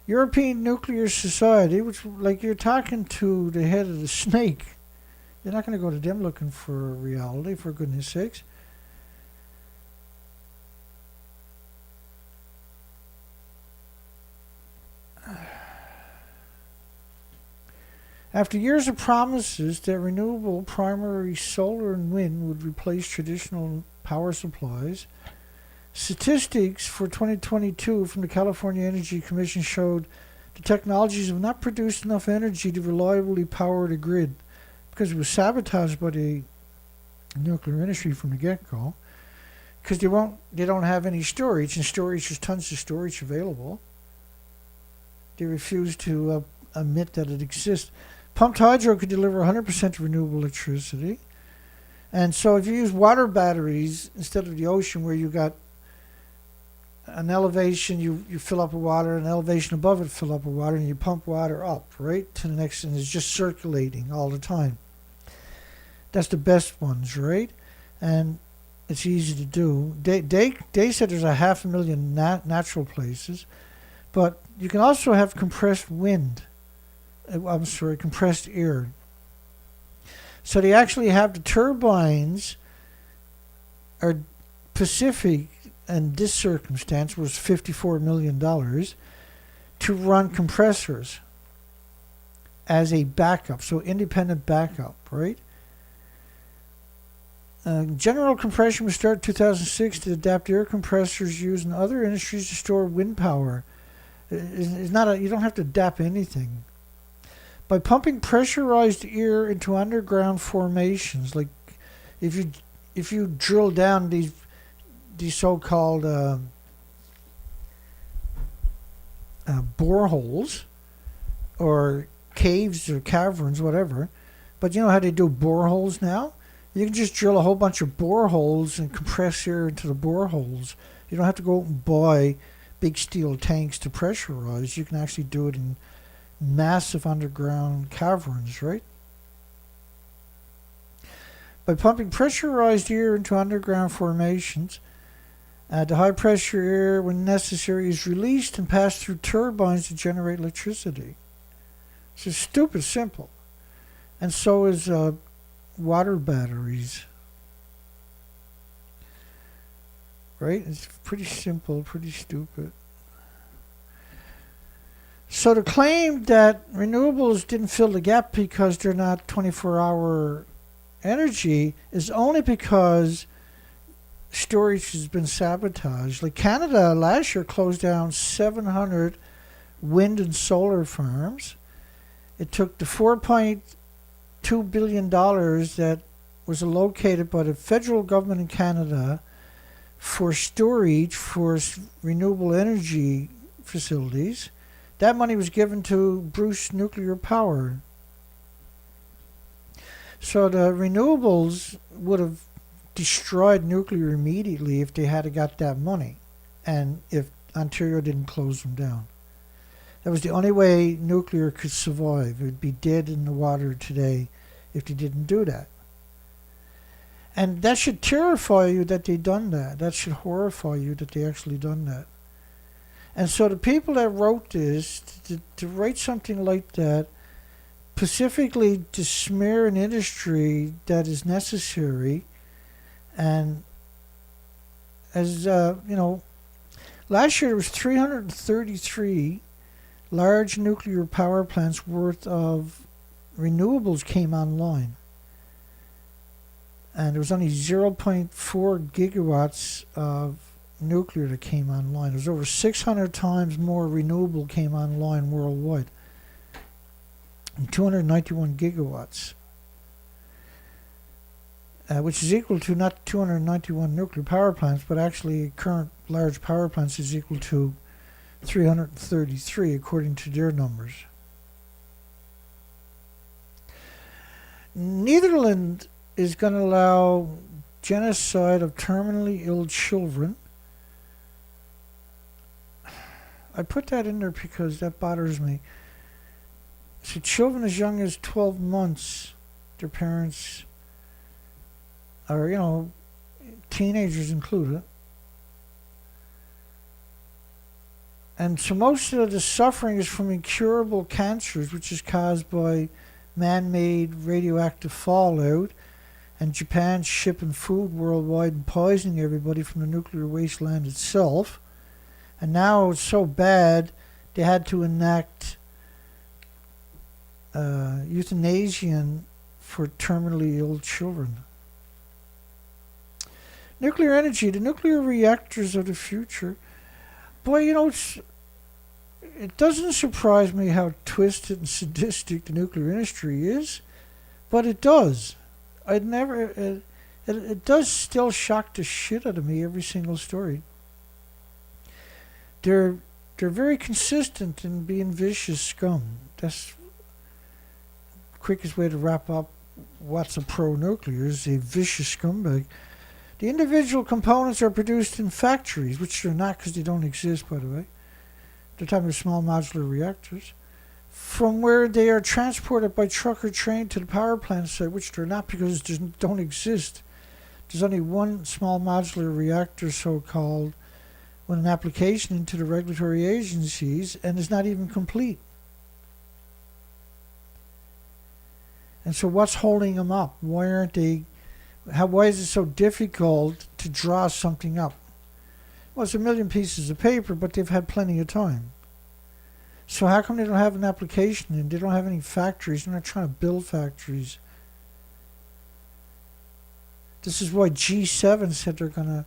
European Nuclear Society, which, like, you're talking to the head of the snake. You're not going to go to them looking for reality, for goodness sakes. After years of promises that renewable primary solar and wind would replace traditional power supplies, statistics for 2022 from the California Energy Commission showed the technologies have not produced enough energy to reliably power the grid because it was sabotaged by the nuclear industry from the get-go, because they don't have any storage, and storage, there's tons of storage available. They refuse to admit that it exists. Pumped hydro could deliver 100% renewable electricity. And so if you use water batteries instead of the ocean, where you got an elevation, you fill up with water, an elevation above it, fill up with water, and you pump water up, right, to the next, and it's just circulating all the time. That's the best ones, right? And it's easy to do. They said there's 500,000 natural places, but you can also have compressed wind. Compressed air. So they actually have the turbines are Pacific, and this circumstance was $54 million to run compressors as a backup, so independent backup, right? General compression was started in 2006 to adapt air compressors used in other industries to store wind power. It's not you don't have to adapt anything. By pumping pressurized air into underground formations, like if you drill down these so-called boreholes or caves or caverns, whatever. But you know how they do boreholes now? You can just drill a whole bunch of boreholes and compress air into the boreholes. You don't have to go out and buy big steel tanks to pressurize. You can actually do it in massive underground caverns, right? By pumping pressurized air into underground formations, the high pressure air, when necessary, is released and passed through turbines to generate electricity. It's just stupid simple. And so is water batteries. Right? It's pretty simple, pretty stupid. So the claim that renewables didn't fill the gap because they're not 24-hour energy is only because storage has been sabotaged. Like Canada last year closed down 700 wind and solar farms. It took the $4.2 billion that was allocated by the federal government in Canada for storage for renewable energy facilities. That money was given to Bruce Nuclear Power. So the renewables would have destroyed nuclear immediately if they had got that money, and if Ontario didn't close them down. That was the only way nuclear could survive. It would be dead in the water today if they didn't do that. And that should terrify you that they done that. That should horrify you that they actually done that. And so the people that wrote this, to write something like that, specifically to smear an industry that is necessary, and as last year there was 333 large nuclear power plants worth of renewables came online. And there was only 0.4 gigawatts of nuclear that came online. There was over 600 times more renewable came online worldwide. And 291 gigawatts. Which is equal to not 291 nuclear power plants, but actually current large power plants is equal to 333 according to their numbers. Netherlands is going to allow genocide of terminally ill children. I put that in there because that bothers me. So children as young as 12 months, their parents are, teenagers included. And so most of the suffering is from incurable cancers, which is caused by man-made radioactive fallout, and Japan shipping food worldwide and poisoning everybody from the nuclear wasteland itself. And now it's so bad they had to enact euthanasia for terminally ill children. Nuclear energy, the nuclear reactors of the future. Boy, it doesn't surprise me how twisted and sadistic the nuclear industry is, but it does. It does still shock the shit out of me, every single story. They're very consistent in being vicious scum. That's the quickest way to wrap up what's a pro-nuclear, is a vicious scumbag. The individual components are produced in factories, which they're not because they don't exist, by the way. They're talking about small modular reactors, from where they are transported by truck or train to the power plant site, which they're not because they don't exist. There's only one small modular reactor, so-called, with an application into the regulatory agencies, and is not even complete. And so what's holding them up? Why is it so difficult to draw something up? Well, it's a million pieces of paper, but they've had plenty of time. So how come they don't have an application and they don't have any factories? They're not trying to build factories. This is why G7 said they're going to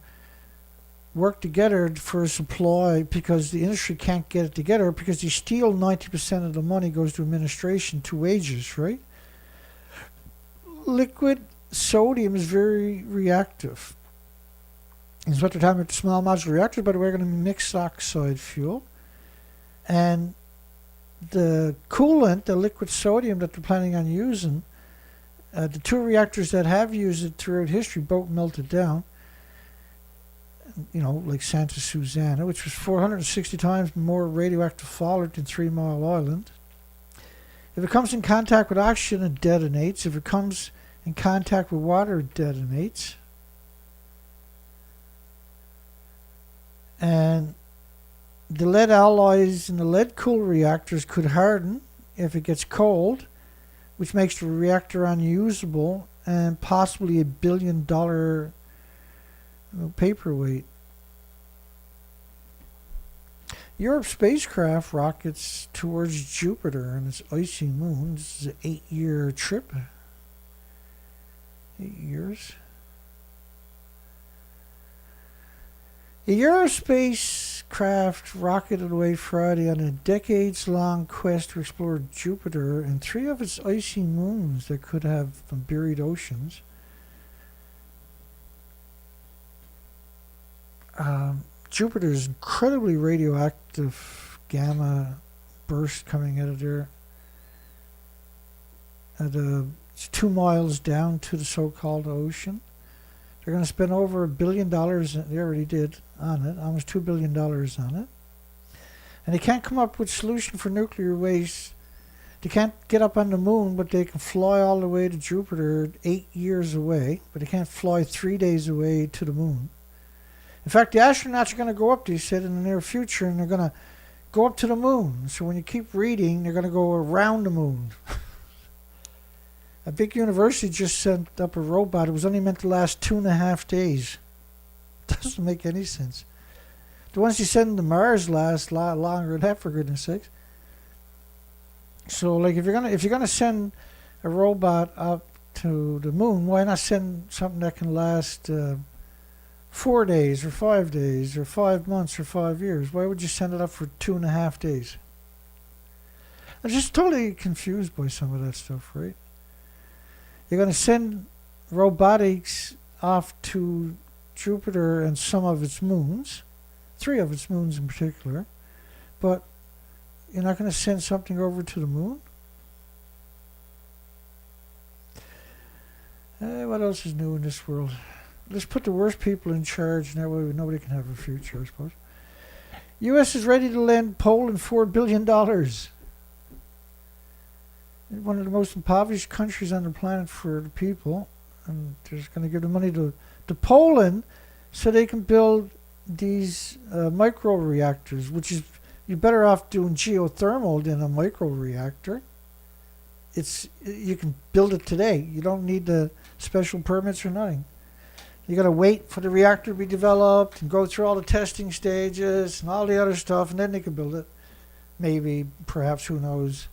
work together for a supply, because the industry can't get it together, because they steal 90% of the money goes to administration, to wages, right? Liquid sodium is very reactive. It's what they're talking about, the small modular reactor, but we're going to mix oxide fuel. And the coolant, the liquid sodium that they're planning on using, the two reactors that have used it throughout history both melted down. You know, like Santa Susana, which was 460 times more radioactive fallout than 3 Mile Island. If it comes in contact with oxygen, it detonates. If it comes in contact with water, it detonates. And the lead alloys in the lead-cooled reactors could harden if it gets cold, which makes the reactor unusable and possibly $1 billion paperweight. Europe's spacecraft rockets towards Jupiter and its icy moon. This is an 8-year trip. 8 years. The Euro spacecraft rocketed away Friday on a decades-long quest to explore Jupiter and 3 of its icy moons that could have buried oceans. Jupiter's incredibly radioactive gamma burst coming out of there. It's 2 miles down to the so-called ocean. They're going to spend over $1 billion, they already did, on it, almost $2 billion on it. And they can't come up with a solution for nuclear waste. They can't get up on the moon, but they can fly all the way to Jupiter 8 years away, but they can't fly 3 days away to the moon. In fact, the astronauts are going to go up, they said, in the near future, and they're going to go up to the moon. So when you keep reading, they're going to go around the moon. A big university just sent up a robot. It was only meant to last 2.5 days. Doesn't make any sense. The ones you send to Mars last a lot longer than that, for goodness sakes. So, like, if you're gonna send a robot up to the moon, why not send something that can last 4 days or 5 days or 5 months or 5 years? Why would you send it up for 2.5 days? I'm just totally confused by some of that stuff, right? You're going to send robotics off to Jupiter and some of its moons, 3 of its moons in particular, but you're not going to send something over to the moon? What else is new in this world? Let's put the worst people in charge, and that way nobody can have a future, I suppose. U.S. is ready to lend Poland $4 billion. One of the most impoverished countries on the planet for the people, and they're just going to give the money to Poland so they can build these micro reactors, which is, you're better off doing geothermal than a micro reactor. You can build it today. You don't need the special permits or nothing. You got to wait for the reactor to be developed and go through all the testing stages and all the other stuff, and then they can build it. Maybe, perhaps, who knows.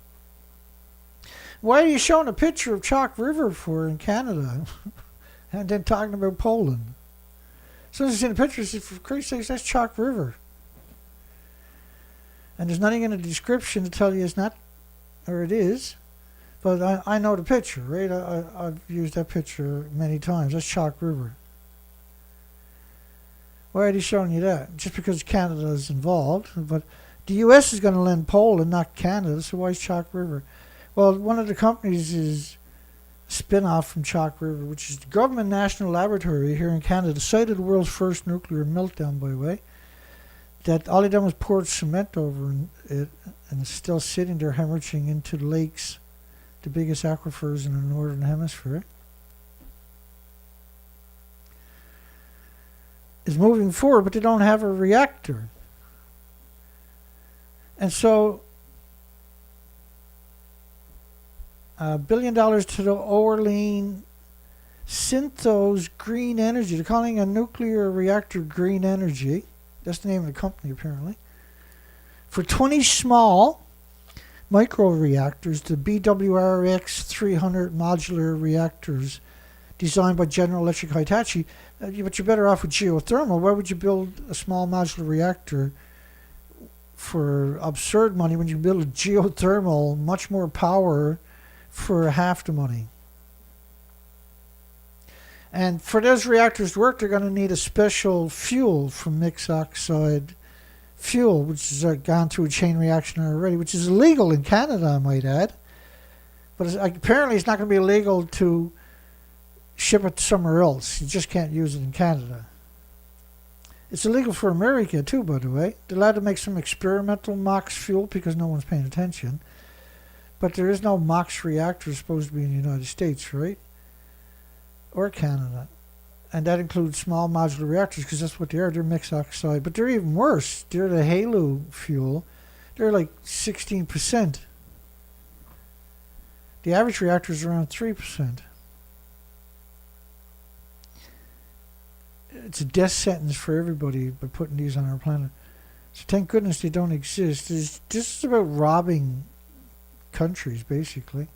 Why are you showing a picture of Chalk River for in Canada and then talking about Poland? As soon as you see the picture, you say, for Christ's sake, that's Chalk River. And there's nothing in the description to tell you it's not, or it is. But I know the picture, right? I've used that picture many times. That's Chalk River. Why are they showing you that? Just because Canada is involved. But the U.S. is going to lend Poland, not Canada, so why is Chalk River? Well, one of the companies is a spin-off from Chalk River, which is the Government National Laboratory here in Canada, the site of the world's first nuclear meltdown, by the way. That all they done was poured cement over it, and it's still sitting there hemorrhaging into the lakes, the biggest aquifers in the northern hemisphere. Is moving forward, but they don't have a reactor. And so $1 billion to the Orlean Synthos Green Energy. They're calling a nuclear reactor Green Energy. That's the name of the company, apparently. For 20 small micro reactors, the BWRX 300 modular reactors designed by General Electric Hitachi. But you're better off with geothermal. Why would you build a small modular reactor for absurd money when you build a geothermal, much more power, for half the money? And for those reactors to work, they're going to need a special fuel from mixed oxide fuel, which has gone through a chain reaction already, which is illegal in Canada, I might add. But apparently it's not going to be illegal to ship it somewhere else. You just can't use it in Canada. It's illegal for America too, by the way. They're allowed to make some experimental MOX fuel because no one's paying attention. But there is no MOX reactor supposed to be in the United States, right? Or Canada. And that includes small modular reactors because that's what they are. They're mixed oxide. But they're even worse. They're the HALEU fuel. They're like 16%. The average reactor is around 3%. It's a death sentence for everybody by putting these on our planet. So thank goodness they don't exist. This is about robbing countries, basically.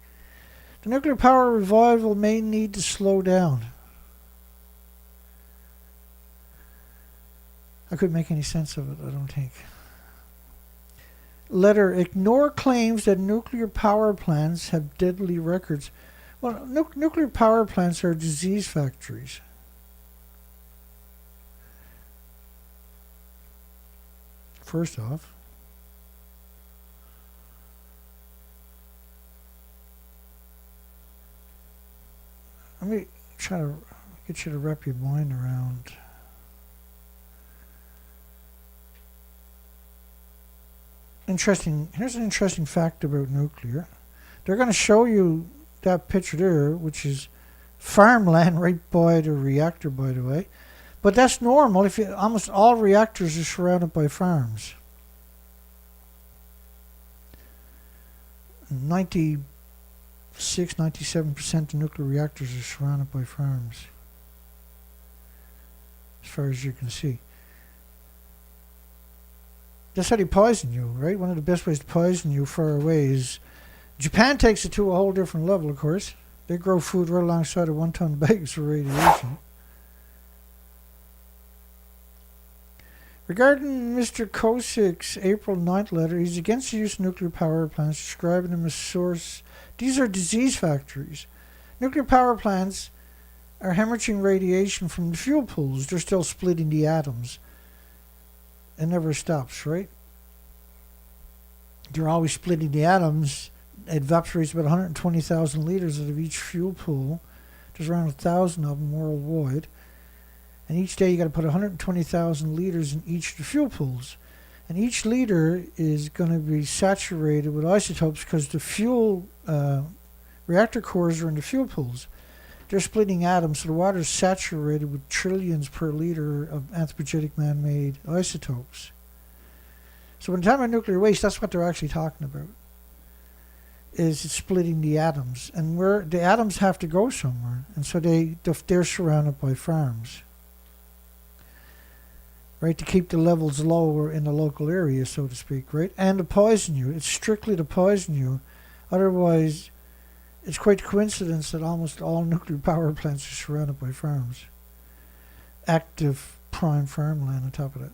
The nuclear power revival may need to slow down. I couldn't make any sense of it, I don't think. Letter, ignore claims that nuclear power plants have deadly records. Well, nuclear power plants are disease factories. First off, let me try to get you to wrap your mind around here's an interesting fact about nuclear. They're going to show you that picture there, which is farmland right by the reactor, by the way. But that's normal. Almost all reactors are surrounded by farms. 96-97% of nuclear reactors are surrounded by farms, as far as you can see. That's how they poison you, right? One of the best ways to poison you far away is... Japan takes it to a whole different level, of course. They grow food right alongside of 1-ton bags of radiation. Regarding Mr. Kosik's April 9th letter, he's against the use of nuclear power plants, describing them as source. These are disease factories. Nuclear power plants are hemorrhaging radiation from the fuel pools. They're still splitting the atoms. It never stops, right? They're always splitting the atoms. It evaporates about 120,000 liters out of each fuel pool. There's around 1,000 of them worldwide. And each day you got to put 120,000 liters in each of the fuel pools. And each liter is going to be saturated with isotopes because the fuel reactor cores are in the fuel pools. They're splitting atoms, so the water is saturated with trillions per liter of anthropogenic man-made isotopes. So when they're talking about nuclear waste, that's what they're actually talking about. Is it's splitting the atoms. And where the atoms have to go somewhere. And so they're surrounded by farms. Right, to keep the levels lower in the local area, so to speak, right? And to poison you. It's strictly to poison you. Otherwise, it's quite a coincidence that almost all nuclear power plants are surrounded by farms. Active prime farmland on top of that.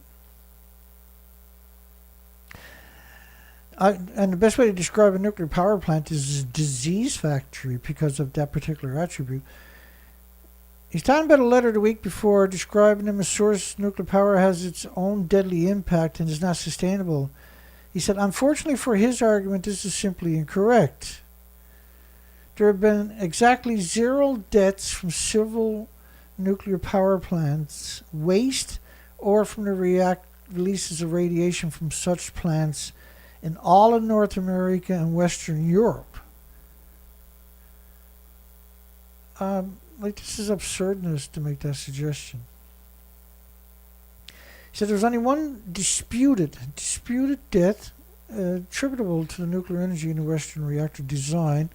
And the best way to describe a nuclear power plant is a disease factory because of that particular attribute. He's talking about a letter the week before describing them as source nuclear power has its own deadly impact and is not sustainable. He said, unfortunately for his argument, this is simply incorrect. There have been exactly 0 deaths from civil nuclear power plants waste or from the releases of radiation from such plants in all of North America and Western Europe. This is absurdness to make that suggestion. He said there's only one disputed death attributable to the nuclear energy in the Western reactor design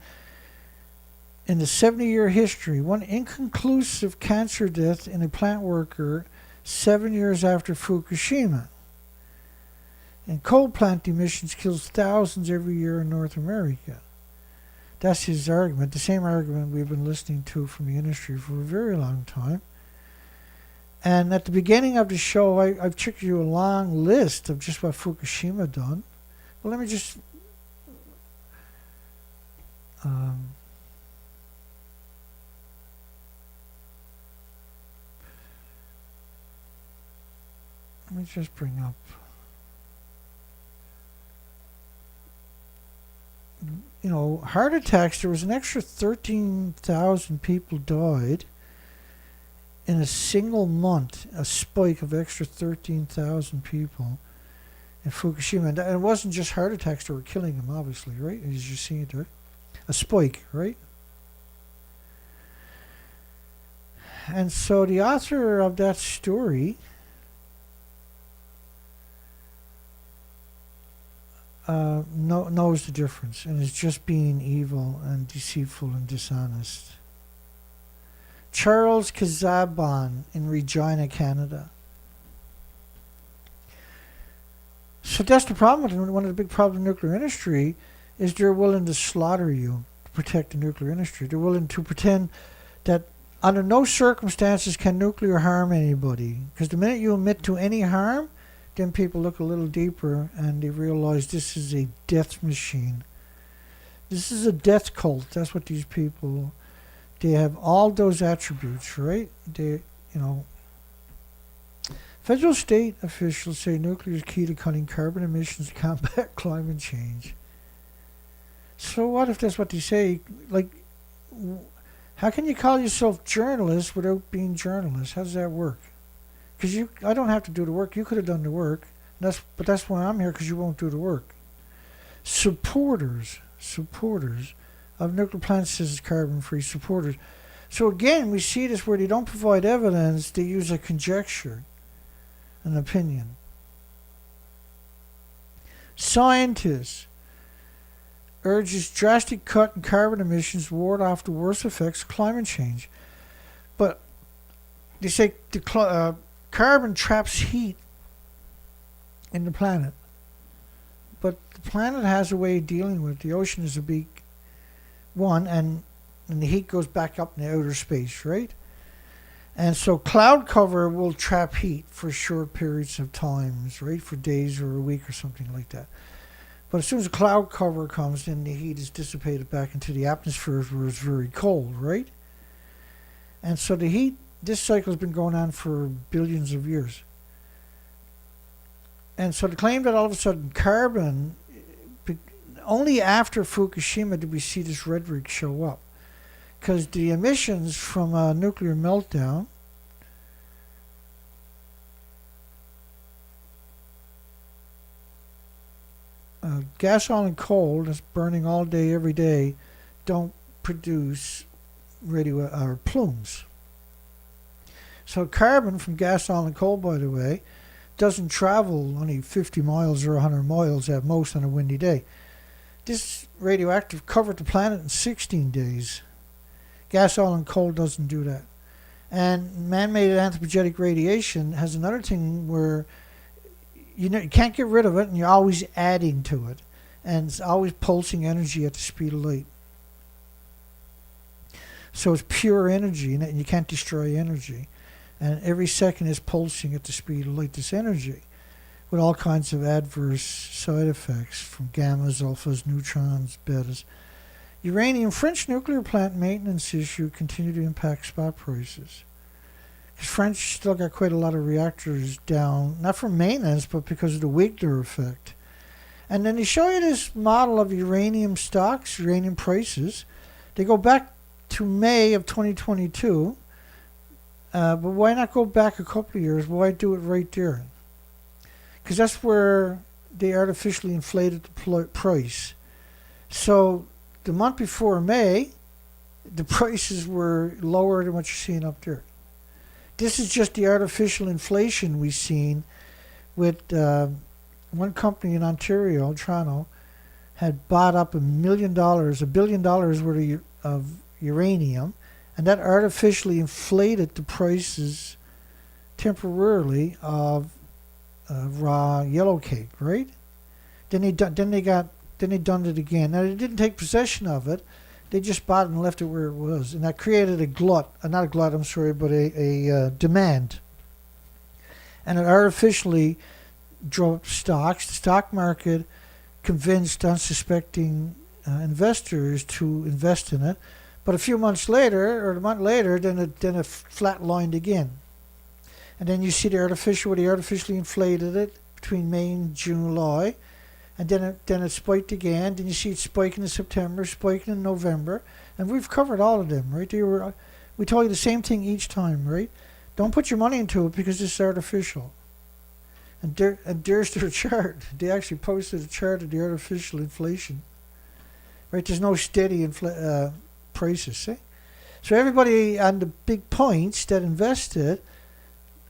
in the 70-year history. One inconclusive cancer death in a plant worker 7 years after Fukushima. And coal plant emissions kills thousands every year in North America. That's his argument, the same argument we've been listening to from the industry for a very long time. And at the beginning of the show, I've checked you a long list of just what Fukushima done. Well, let me just... let me just bring up... heart attacks, there was an extra 13,000 people died in a single month, a spike of extra 13,000 people in Fukushima. And it wasn't just heart attacks that were killing them, obviously, right? As you see it there. A spike, right? And so the author of that story knows the difference and is just being evil and deceitful and dishonest. Charles Kazabon in Regina, Canada. So that's the problem with it. One of the big problems in the nuclear industry is they're willing to slaughter you to protect the nuclear industry. They're willing to pretend that under no circumstances can nuclear harm anybody. Because the minute you admit to any harm, then people look a little deeper and they realize this is a death machine. This is a death cult. That's what these people, they have all those attributes, right? Federal state officials say nuclear is key to cutting carbon emissions to combat climate change. So what if that's what they say? Like, how can you call yourself journalist without being journalist? How does that work? Because I don't have to do the work. You could have done the work. But that's why I'm here, because you won't do the work. Supporters of nuclear plants says it's carbon-free. Supporters. So again, we see this where they don't provide evidence. They use a conjecture, an opinion. Scientists urges drastic cut in carbon emissions to ward off the worst effects of climate change. But they say the carbon traps heat in the planet. But the planet has a way of dealing with it. The ocean is a big one, and the heat goes back up in the outer space, right? And so cloud cover will trap heat for short periods of times, right? For days or a week or something like that. But as soon as the cloud cover comes, then the heat is dissipated back into the atmosphere where it's very cold, right? And so the heat, this cycle has been going on for billions of years. And so the claim that all of a sudden carbon, only after Fukushima did we see this rhetoric show up. Because the emissions from a nuclear meltdown gas, oil, and coal that's burning all day, every day, don't produce plumes. So carbon from gas, oil, and coal, by the way, doesn't travel only 50 miles or 100 miles at most on a windy day. This radioactive covered the planet in 16 days. Gas, oil, and coal doesn't do that. And man-made anthropogenic radiation has another thing where you can't get rid of it, and you're always adding to it. And it's always pulsing energy at the speed of light. So it's pure energy, and you can't destroy energy. And every second is pulsing at the speed of light, this energy, with all kinds of adverse side effects from gammas, alphas, neutrons, betas. Uranium French nuclear plant maintenance issue continue to impact spot prices. Because French still got quite a lot of reactors down, not for maintenance, but because of the Wigner effect. And then they show you this model of uranium stocks, uranium prices. They go back to May of 2022. But why not go back a couple of years? Why do it right there? Because that's where they artificially inflated the price. So the month before May, the prices were lower than what you're seeing up there. This is just the artificial inflation we've seen with one company in Ontario, Toronto, had bought up $1 billion worth of uranium, and that artificially inflated the prices temporarily of raw yellow cake, right? Then they done it again. Now they didn't take possession of it; they just bought it and left it where it was, and that created a demand, and it artificially drove up stocks. The stock market convinced unsuspecting investors to invest in it. But a few months later, or a month later, then it flatlined again. And then you see they artificially inflated it between May and July. and then it spiked again. Then you see it spiking in September, spiking in November, and we've covered all of them, right? We told you the same thing each time, right? Don't put your money into it because it's artificial. And there's their chart. They actually posted a chart of the artificial inflation. Right? There's no steady prices. See? So everybody on the big points that invested,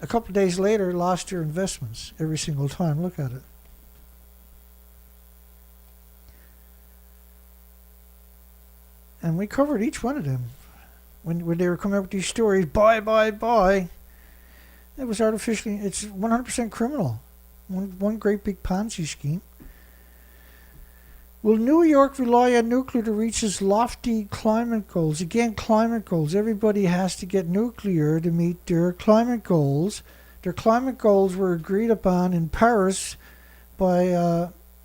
a couple of days later, lost their investments every single time. Look at it. And we covered each one of them. When they were coming up with these stories, buy. It was artificially, it's 100% criminal. One great big Ponzi scheme. Will New York rely on nuclear to reach its lofty climate goals? Again, climate goals. Everybody has to get nuclear to meet their climate goals. Their climate goals were agreed upon in Paris by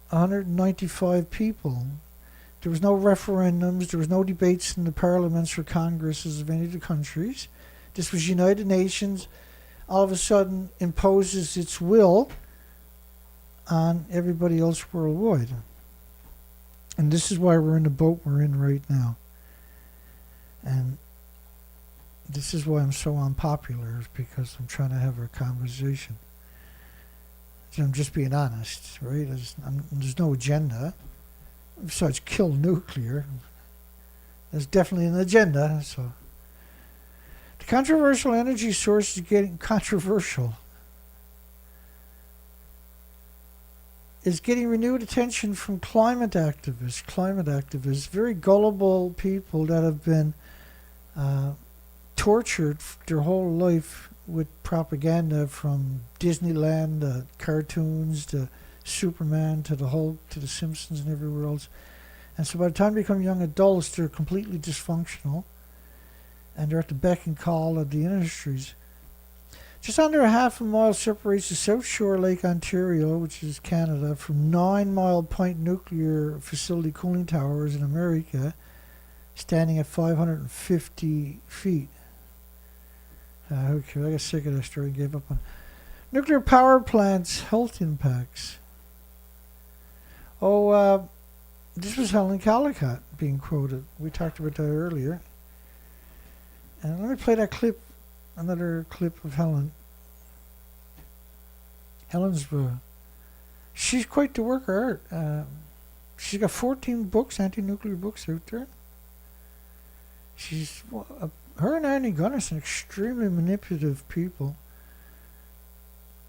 195 people. There was no referendums. There was no debates in the parliaments or congresses of any of the countries. This was United Nations. All of a sudden imposes its will on everybody else worldwide. And this is why we're in the boat we're in right now. And this is why I'm so unpopular, is because I'm trying to have a conversation. So I'm just being honest, right? There's no agenda. Besides, kill nuclear. There's definitely an agenda. So the controversial energy source is getting controversial. Is getting renewed attention from climate activists, very gullible people that have been tortured their whole life with propaganda, from Disneyland, cartoons, to Superman, to the Simpsons and everywhere else. And so by the time they become young adults, they're completely dysfunctional, and they're at the beck and call of the industries. Just under a half a mile separates the South Shore Lake Ontario, which is Canada, from 9 Mile Point Nuclear Facility cooling towers in America, standing at 550 feet. Okay, I got sick of that story and gave up on nuclear power plants' health impacts. This was Helen Caldicott being quoted. We talked about that earlier. And let me play that clip. Another clip of Helen. Helen's, she's quite the work of art. She's got 14 books, anti-nuclear books out there. Her and Annie Gunnison, extremely manipulative people.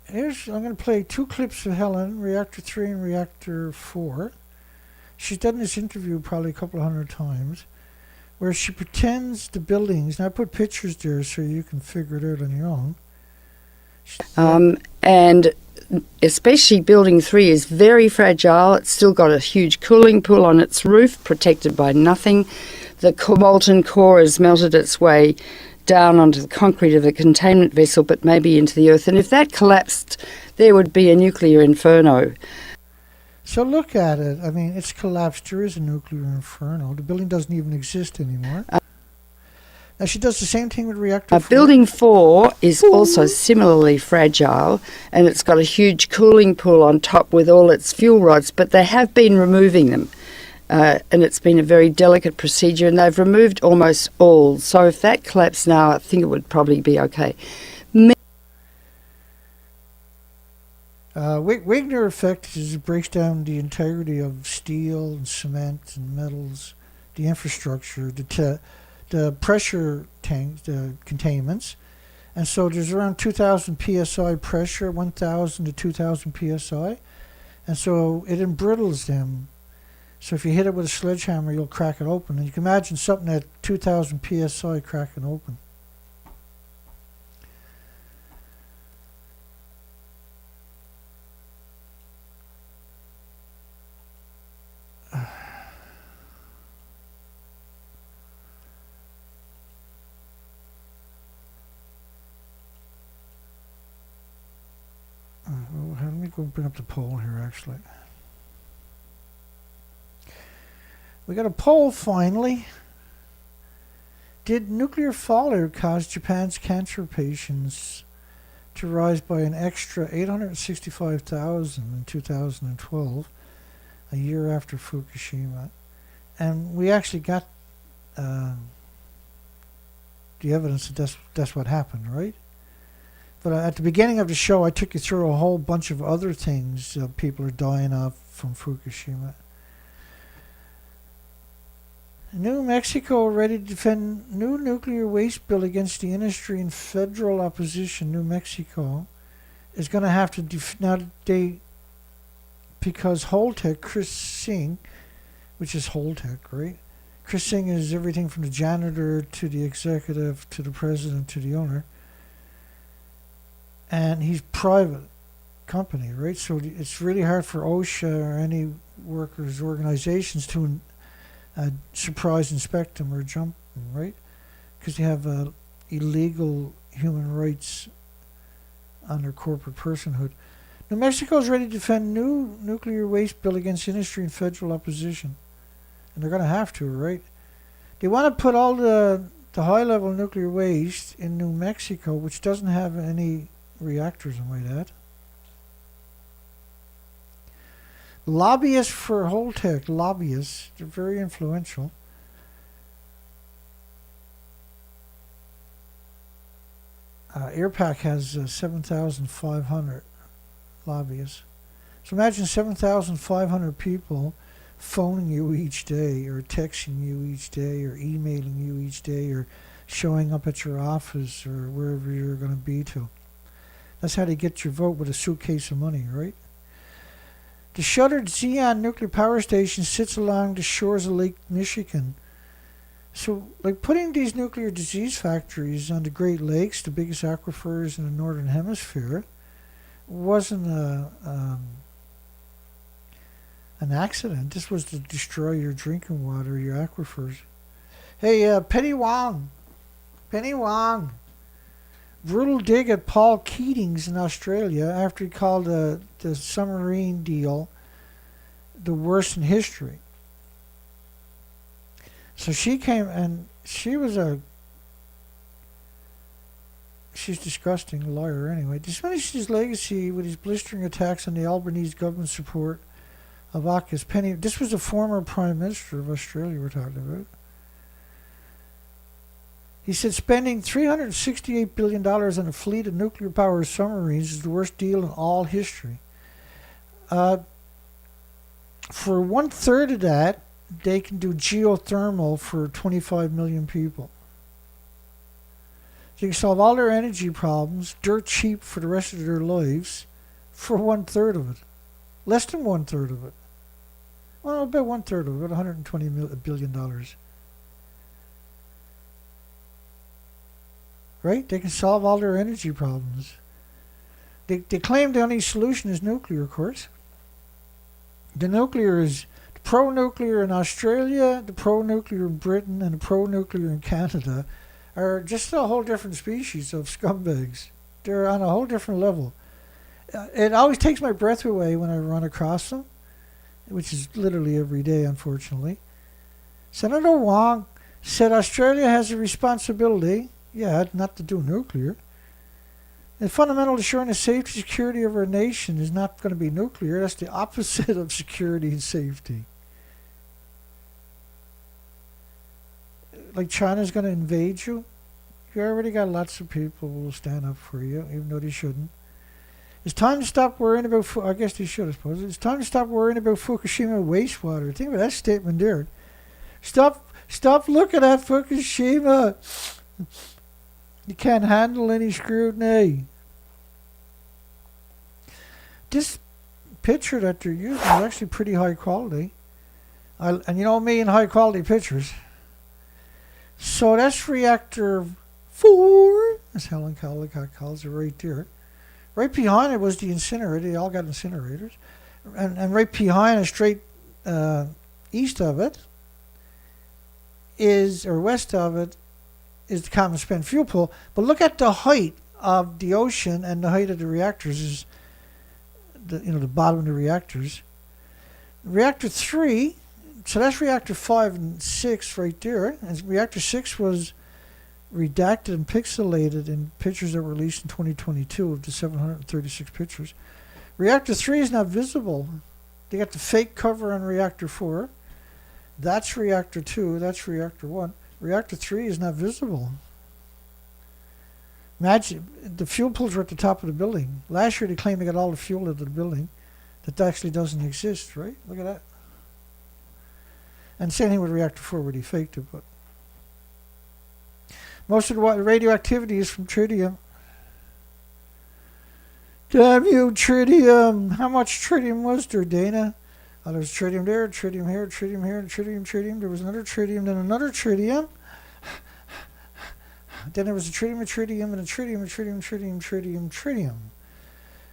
I'm going to play 2 clips of Helen, Reactor 3 and Reactor 4. She's done this interview probably a couple of 100 times, where she pretends the buildings, and I put pictures there so you can figure it out on your own. And especially Building 3 is very fragile. It's still got a huge cooling pool on its roof, protected by nothing. The molten core has melted its way down onto the concrete of the containment vessel, but maybe into the earth. And if that collapsed, there would be a nuclear inferno. So look at it. I mean, it's collapsed. There is a nuclear inferno. The building doesn't even exist anymore. Now, she does the same thing with Reactor 4. Building 4 is also similarly fragile, and it's got a huge cooling pool on top with all its fuel rods, but they have been removing them. And it's been a very delicate procedure, and they've removed almost all. So if that collapsed now, I think it would probably be okay. Wigner effect breaks down the integrity of steel and cement and metals, the infrastructure, the pressure tanks, the containments. And so there's around 2,000 psi pressure, 1,000 to 2,000 psi. And so it embrittles them. So if you hit it with a sledgehammer, you'll crack it open. And you can imagine something at 2,000 psi cracking open. Let me go bring up the poll here, actually. We got a poll finally. Did nuclear fallout cause Japan's cancer patients to rise by an extra 865,000 in 2012? a year after Fukushima. And we actually got the evidence that that's what happened, right? But at the beginning of the show, I took you through a whole bunch of other things people are dying of from Fukushima. New Mexico ready to defend new nuclear waste bill against the industry and federal opposition. New Mexico is going to have to because Holtec, Chris Singh, which is Holtec, right? Chris Singh is everything from the janitor to the executive to the president to the owner. And he's private company, right? So it's really hard for OSHA or any workers' organizations to surprise inspect them or jump them, right? Because they have illegal human rights on their corporate personhood. New Mexico is ready to defend new nuclear waste bill against industry and federal opposition. And they're going to have to, right? They want to put all the high-level nuclear waste in New Mexico, which doesn't have any reactors, I might add. Lobbyists for Holtec, lobbyists, they're very influential. AirPac has 7,500 lobbyists. So imagine 7,500 people phoning you each day, or texting you each day, or emailing you each day, or showing up at your office, or wherever you're going to be to. That's how they get your vote, with a suitcase of money, right? The shuttered Xi'an nuclear power station sits along the shores of Lake Michigan. So, like, putting these nuclear disease factories on the Great Lakes, the biggest aquifers in the Northern Hemisphere, wasn't an accident. This was to destroy your drinking water, your aquifers. Hey, Penny Wong. Brutal dig at Paul Keating's in Australia after he called the submarine deal the worst in history. So she came, and she's disgusting, a lawyer anyway. Diminished his legacy with his blistering attacks on the Albanese government support of AUKUS. Penny, this was the former Prime Minister of Australia we're talking about. He said spending $368 billion on a fleet of nuclear-powered submarines is the worst deal in all history. For 1/3 of that, they can do geothermal for 25 million people. So you can solve all their energy problems, dirt cheap for the rest of their lives, for 1/3 of it. Less than 1/3 of it. Well, about 1/3 of it, about $120 billion. Right? They can solve all their energy problems. They claim the only solution is nuclear, of course. The nuclear is the pro-nuclear in Australia, the pro-nuclear in Britain, and the pro-nuclear in Canada are just a whole different species of scumbags. They're on a whole different level. It always takes my breath away when I run across them, which is literally every day, unfortunately. Senator Wong said Australia has a responsibility, not to do nuclear. The fundamental assuring the safety and security of our nation is not going to be nuclear. That's the opposite of security and safety. Like China's going to invade you. You already got lots of people who will stand up for you, even though they shouldn't. It's time to stop worrying about, I guess they should, I suppose. It's time to stop worrying about Fukushima wastewater. Think about that statement there. Stop looking at Fukushima. You can't handle any scrutiny. This picture that they're using is actually pretty high quality. And you know me and high quality pictures. So that's reactor 4, as Helen Caldicott calls it, right there. Right behind it was the incinerator. They all got incinerators. And right behind it, straight east of it, or west of it, is the common spent fuel pool. But look at the height of the ocean, and the height of the reactors is the bottom of the reactors. Reactor 3, so that's reactor 5 and 6 right there. And reactor 6 was redacted and pixelated in pictures that were released in 2022 of the 736 pictures. Reactor 3 is not visible They got the fake cover on reactor 4. That's reactor 2. That's reactor 1. Reactor 3 is not visible. Imagine, the fuel pools are at the top of the building. Last year they claimed they got all the fuel out of the building. That actually doesn't exist, right? Look at that. And same thing with reactor 4 where they faked it, but most of the radioactivity is from tritium. Damn you, tritium! How much tritium was there, Dana? Oh, there's tritium there, tritium here, tritium here, tritium. There was another tritium, then another tritium. Then there was a tritium, and a tritium.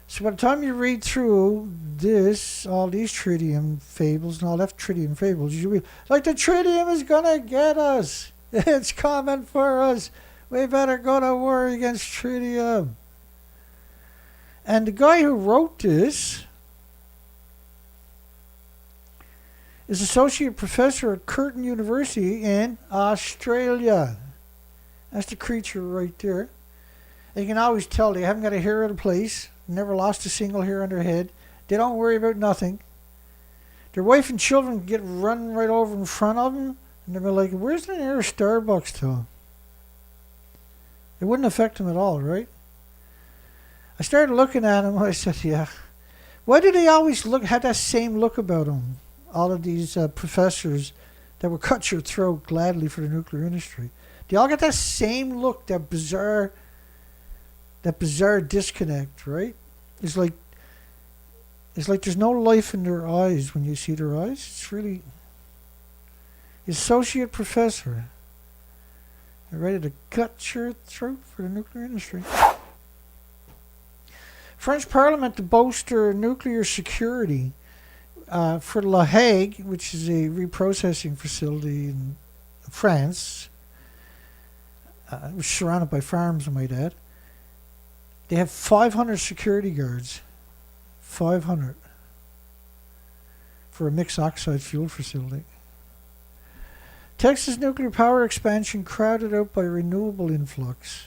So by the time you read through this, all these tritium fables and all that tritium fables, you'll be like, the tritium is gonna get us. It's coming for us. We better go to war against tritium. And the guy who wrote this is associate professor at Curtin University in Australia. That's the creature right there. And you can always tell they haven't got a hair out of place. Never lost a single hair on their head. They don't worry about nothing. Their wife and children get run right over in front of them. And they're like, where's the nearest Starbucks to them? It wouldn't affect them at all, right? I started looking at them. I said, yeah. Why do they always have that same look about them? All of these professors that would cut your throat gladly for the nuclear industry. They all got that same look, that bizarre disconnect, right? It's like there's no life in their eyes when you see their eyes. It's really associate professor. They're ready to cut your throat for the nuclear industry. French Parliament to bolster nuclear security for La Hague, which is a reprocessing facility in France. It was surrounded by farms, I might add. They have 500 security guards. 500. For a mixed oxide fuel facility. Texas nuclear power expansion crowded out by renewable influx.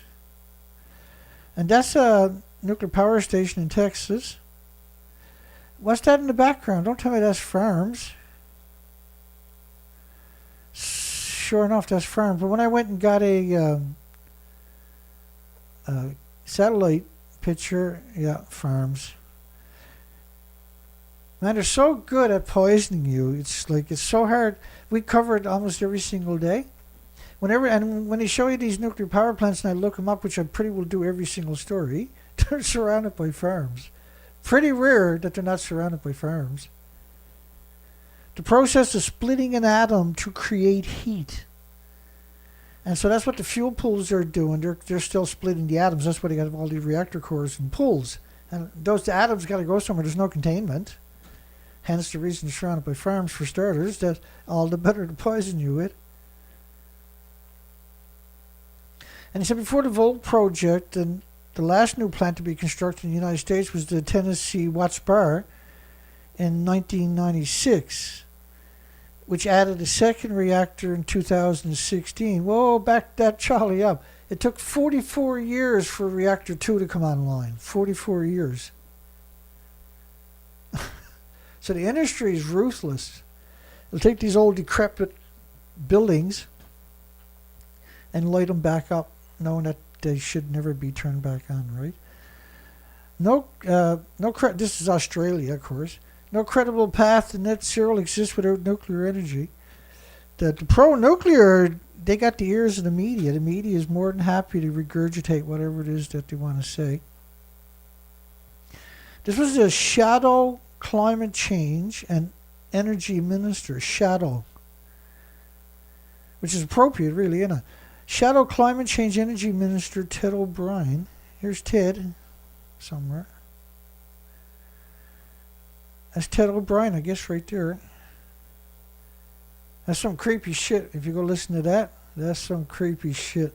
And that's a nuclear power station in Texas. What's that in the background? Don't tell me that's farms. Sure enough, that's farms. But when I went and got a satellite picture, yeah, farms. Man, they're so good at poisoning you. It's like, it's so hard. We cover it almost every single day. And when they show you these nuclear power plants and I look them up, which I pretty well do every single story, they're surrounded by farms. Pretty rare that they're not surrounded by farms. The process of splitting an atom to create heat. And so that's what the fuel pools are doing. They're still splitting the atoms. That's why they got all the reactor cores and pools. And those atoms got to go somewhere. There's no containment. Hence the reason they're surrounded by farms, for starters, that all the better to poison you with. And he said before the Volt project, and the last new plant to be constructed in the United States was the Tennessee Watts Bar in 1996, which added a second reactor in 2016. Whoa, back that Charlie up. It took 44 years for reactor 2 to come online. 44 years. So the industry is ruthless. They'll take these old decrepit buildings and light them back up, knowing that they should never be turned back on, right? This is Australia, of course. No credible path to net zero exists without nuclear energy. The pro-nuclear, they got the ears of the media. The media is more than happy to regurgitate whatever it is that they want to say. This was a shadow climate change and energy minister, shadow, which is appropriate, really, isn't it? Shadow climate change energy minister Ted O'Brien. Here's Ted somewhere. That's Ted O'Brien, I guess, right there. That's some creepy shit. If you go listen to that, that's some creepy shit.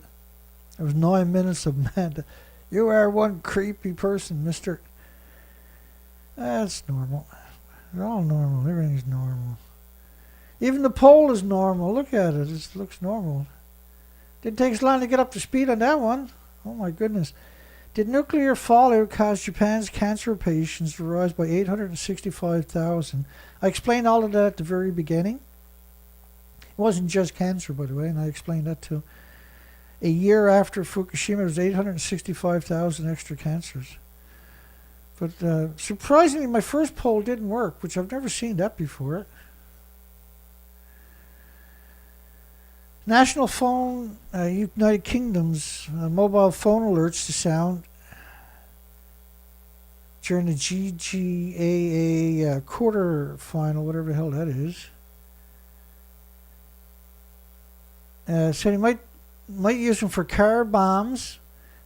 It was 9 minutes of mad. You are one creepy person, mister. That's normal. They're all normal. Everything's normal. Even the pole is normal. Look at it. It looks normal. Didn't take as long to get up to speed on that one. Oh my goodness. Did nuclear fallout cause Japan's cancer patients to rise by 865,000? I explained all of that at the very beginning. It wasn't just cancer, by the way, and I explained that too. A year after Fukushima, there was 865,000 extra cancers. But surprisingly, my first poll didn't work, which I've never seen that before. National phone, United Kingdom's mobile phone alerts to sound during the GGAA quarter final, whatever the hell that is. So you might use them for car bombs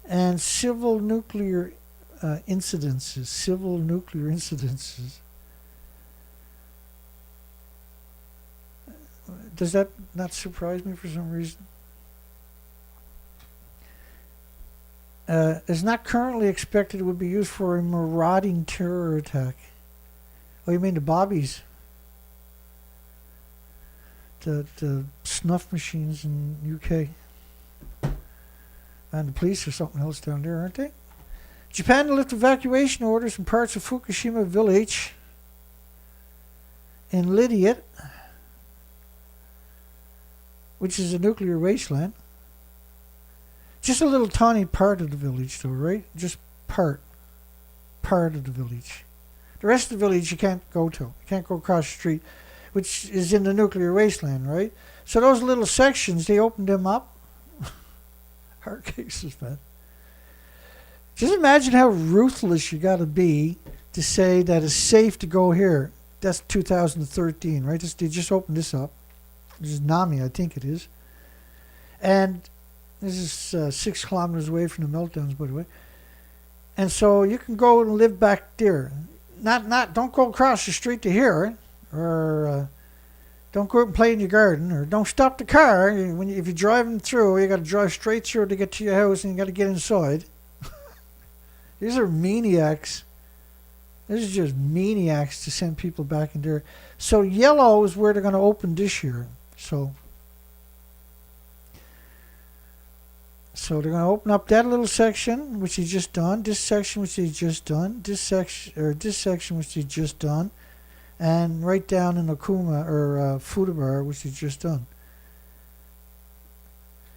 and civil nuclear incidences. Civil nuclear incidences. Does that not surprise me for some reason? Is not currently expected it would be used for a marauding terror attack. Oh, you mean the bobbies? The snuff machines in UK. And the police or something else down there, aren't they? Japan to lift evacuation orders in parts of Fukushima village in Lydiat, which is a nuclear wasteland. Just a little tiny part of the village though, right? Just part of the village. The rest of the village you can't go to. You can't go across the street, which is in the nuclear wasteland, right? So those little sections, they opened them up. Hard cases, man. Just imagine how ruthless you got to be to say that it's safe to go here. That's 2013, right? They just opened this up. This is Nami, I think it is. And this is 6 kilometers away from the Meltdowns, by the way. And so you can go and live back there. Don't go across the street to here, or don't go out and play in your garden, or don't stop the car. If you're driving through, you got to drive straight through to get to your house, and you got to get inside. These are maniacs. This is just maniacs to send people back in there. So yellow is where they're going to open this year. So they're going to open up that little section, which they just done. This section, which they just done. This section, which they just done, and right down in Okuma or Fudabar, which they just done.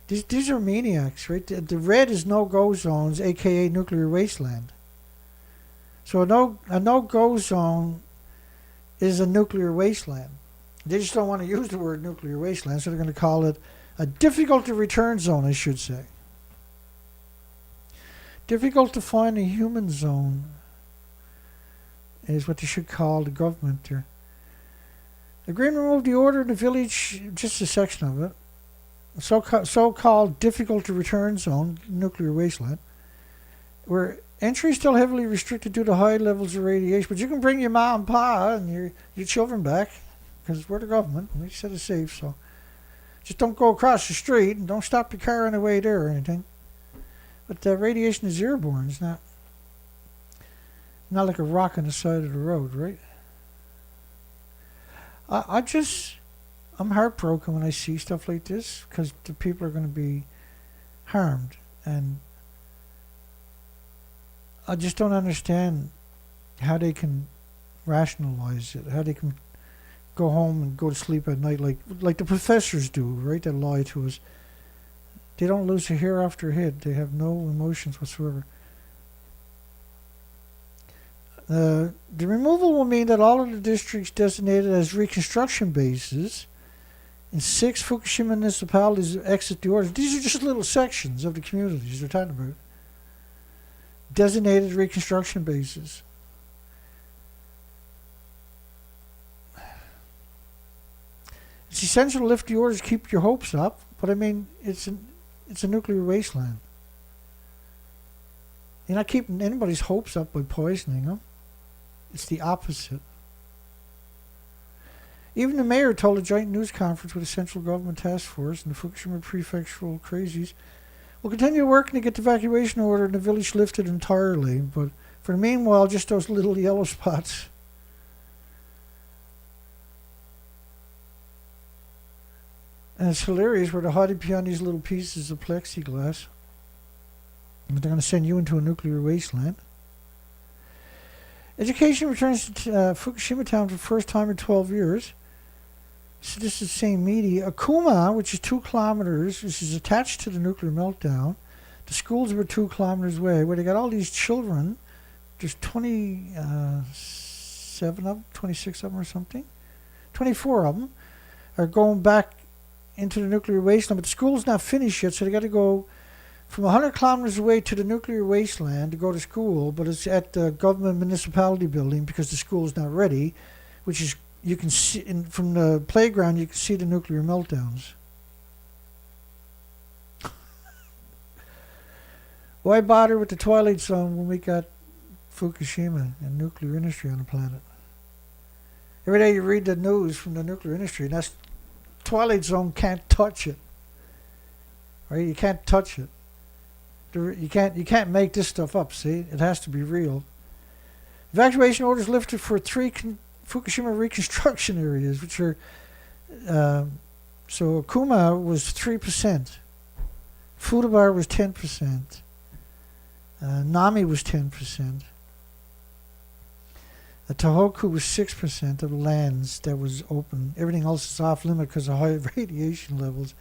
These are maniacs, right? The red is no-go zones, aka nuclear wasteland. So a no-go zone is a nuclear wasteland. They just don't want to use the word nuclear wasteland, so they're going to call it a difficult to return zone, I should say. Difficult to find a human zone is what they should call the government there. The Green removed the order in the village, just a section of it. So-called difficult to return zone, nuclear wasteland, where entry is still heavily restricted due to high levels of radiation. But you can bring your mom and pa and your children back, because we're the government. We said it's safe, so just don't go across the street and don't stop the car on the way there or anything. But radiation is airborne. It's not like a rock on the side of the road, right? I'm heartbroken when I see stuff like this, because the people are going to be harmed, and I just don't understand how they can rationalize it, how they can go home and go to sleep at night like the professors do, right? That lie to us. They don't lose a hair off their head. They have no emotions whatsoever. The removal will mean that all of the districts designated as reconstruction bases in 6 Fukushima municipalities exit the order. These are just little sections of the communities they're talking about. Designated reconstruction bases. It's essential to lift the orders, keep your hopes up, but I mean, it's a nuclear wasteland. You're not keeping anybody's hopes up by poisoning them. It's the opposite. Even the mayor told a joint news conference with the central government task force and the Fukushima prefectural crazies, we'll continue working to get the evacuation order in the village lifted entirely, but for the meanwhile, just those little yellow spots. And it's hilarious where they're hiding behind these little pieces of plexiglass. But they're going to send you into a nuclear wasteland. Education returns to Fukushima town for the first time in 12 years. So this is the same media. Akuma, which is 2 kilometers, which is attached to the nuclear meltdown. The schools were 2 kilometers away, where they got all these children. There's 27 of them, 26 of them or something. 24 of them are going back into the nuclear wasteland, but the school's not finished yet, so they got to go from 100 kilometers away to the nuclear wasteland to go to school, but it's at the government municipality building because the school's not ready, which is, you can see, from the playground, you can see the nuclear meltdowns. Why bother with the Twilight Zone when we got Fukushima and nuclear industry on the planet? Every day you read the news from the nuclear industry, and that's Twilight Zone can't touch it. Right? You can't touch it. You can't make this stuff up, see? It has to be real. Evacuation orders lifted for 3 Fukushima reconstruction areas, which are, so Akuma was 3%. Fukushima was 10%. Nami was 10%. Tohoku was 6% of the lands that was open. Everything else is off limit because of high radiation levels.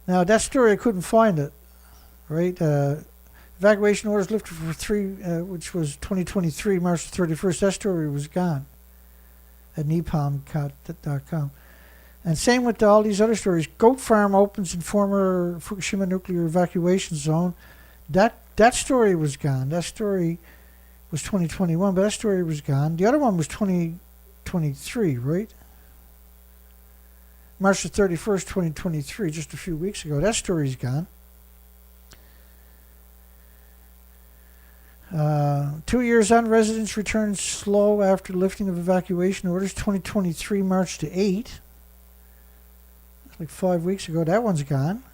Now, that story, I couldn't find it, right? Evacuation orders lifted for 3, which was 2023, March 31st. That story was gone at nippon.com. And same with all these other stories. Goat farm opens in former Fukushima nuclear evacuation zone. That story was gone. That story was 2021, but that story was gone. The other one was 2023, right? March the 31st, 2023, just a few weeks ago. That story's gone. 2 years on, residents returned slow after lifting of evacuation orders. 2023, March to 8. That's like 5 weeks ago. That one's gone.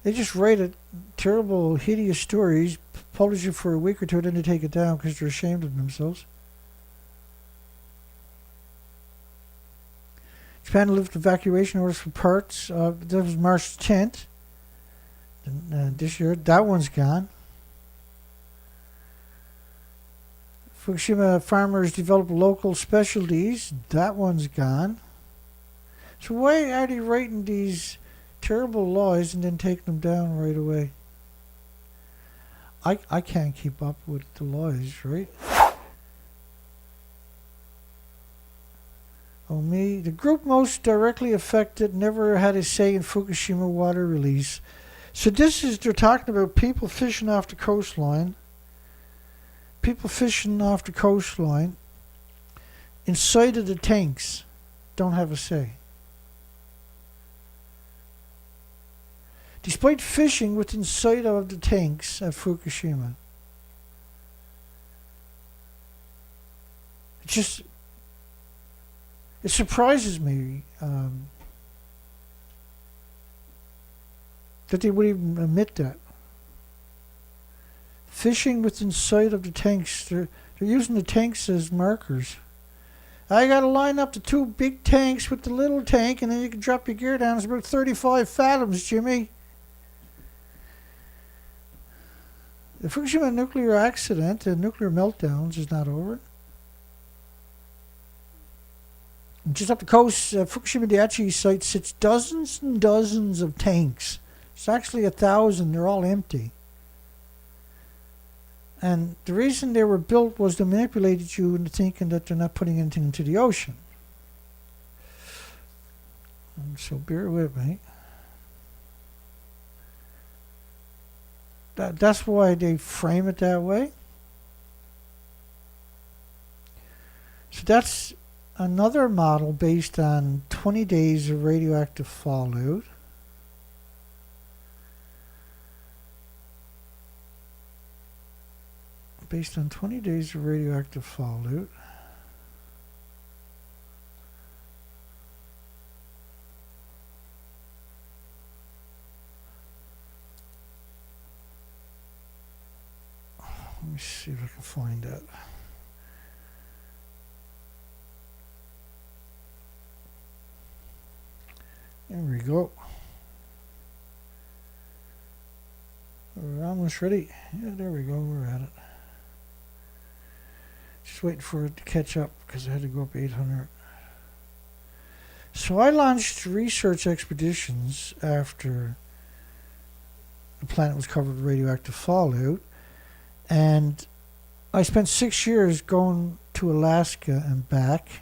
They just write terrible, hideous stories, publish it for a week or two, then they take it down because they're ashamed of themselves. Japan lifted evacuation orders for parts. That was March 10th. This year, that one's gone. Fukushima farmers develop local specialties. That one's gone. So why are they writing these terrible laws and then taking them down right away? I can't keep up with the laws, right? Oh me, the group most directly affected never had a say in Fukushima water release. So this is, they're talking about people fishing off the coastline. People fishing off the coastline inside of the tanks don't have a say. Despite fishing within sight of the tanks at Fukushima. It surprises me that they would even admit that. Fishing within sight of the tanks. They're using the tanks as markers. I got to line up the 2 big tanks with the little tank, and then you can drop your gear down. It's about 35 fathoms, Jimmy. The Fukushima nuclear accident, the nuclear meltdowns, is not over. Just up the coast, Fukushima Daiichi site sits dozens and dozens of tanks. It's actually 1,000. They're all empty. And the reason they were built was to manipulate you into thinking that they're not putting anything into the ocean. And so bear with me. That's why they frame it that way. So that's another model based on 20 days of radioactive fallout. Based on 20 days of radioactive fallout. Let me see if I can find that. There we go. We're almost ready. Yeah, there we go. We're at it. Just waiting for it to catch up because I had to go up 800. So I launched research expeditions after the planet was covered with radioactive fallout, and I spent 6 years going to Alaska and back,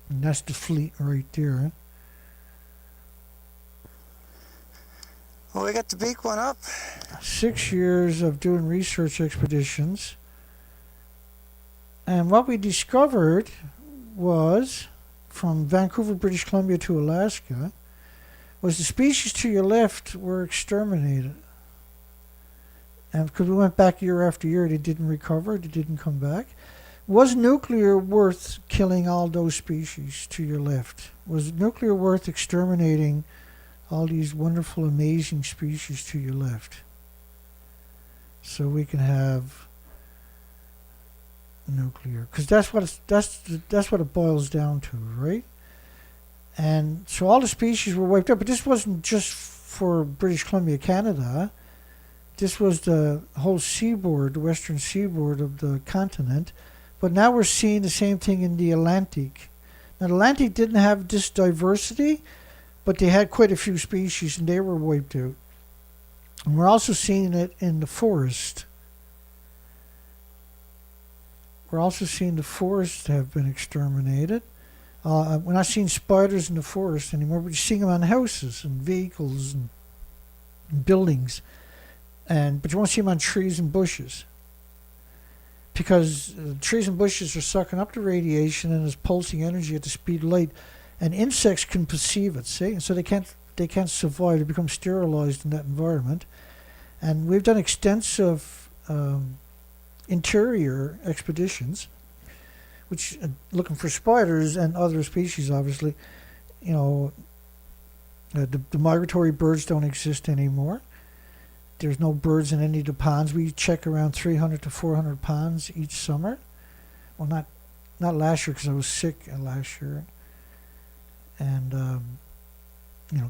and that's the fleet right there. Well, we got the big one up. 6 years of doing research expeditions, and what we discovered was, from Vancouver, British Columbia to Alaska, was the species to your left were exterminated. And because we went back year after year, they didn't recover, they didn't come back. Was nuclear worth killing all those species to your left? Was nuclear worth exterminating all these wonderful, amazing species to your left? So we can have nuclear, because that's what it boils down to, right? And so all the species were wiped out, but this wasn't just for British Columbia, Canada. This was the whole seaboard, the western seaboard of the continent. But now we're seeing the same thing in the Atlantic. Now, the Atlantic didn't have this diversity, but they had quite a few species, and they were wiped out. And we're also seeing it in the forest. We're also seeing the forests have been exterminated. We're not seeing spiders in the forest anymore. We're seeing them on houses and vehicles and buildings, but you won't see them on trees and bushes, because trees and bushes are sucking up the radiation and is pulsing energy at the speed of light, and insects can perceive it. See, and so they can't survive. They become sterilized in that environment. And we've done extensive interior expeditions, which looking for spiders and other species. Obviously, the migratory birds don't exist anymore. There's no birds in any of the ponds. We check around 300 to 400 ponds each summer. Well, not last year because I was sick last year. And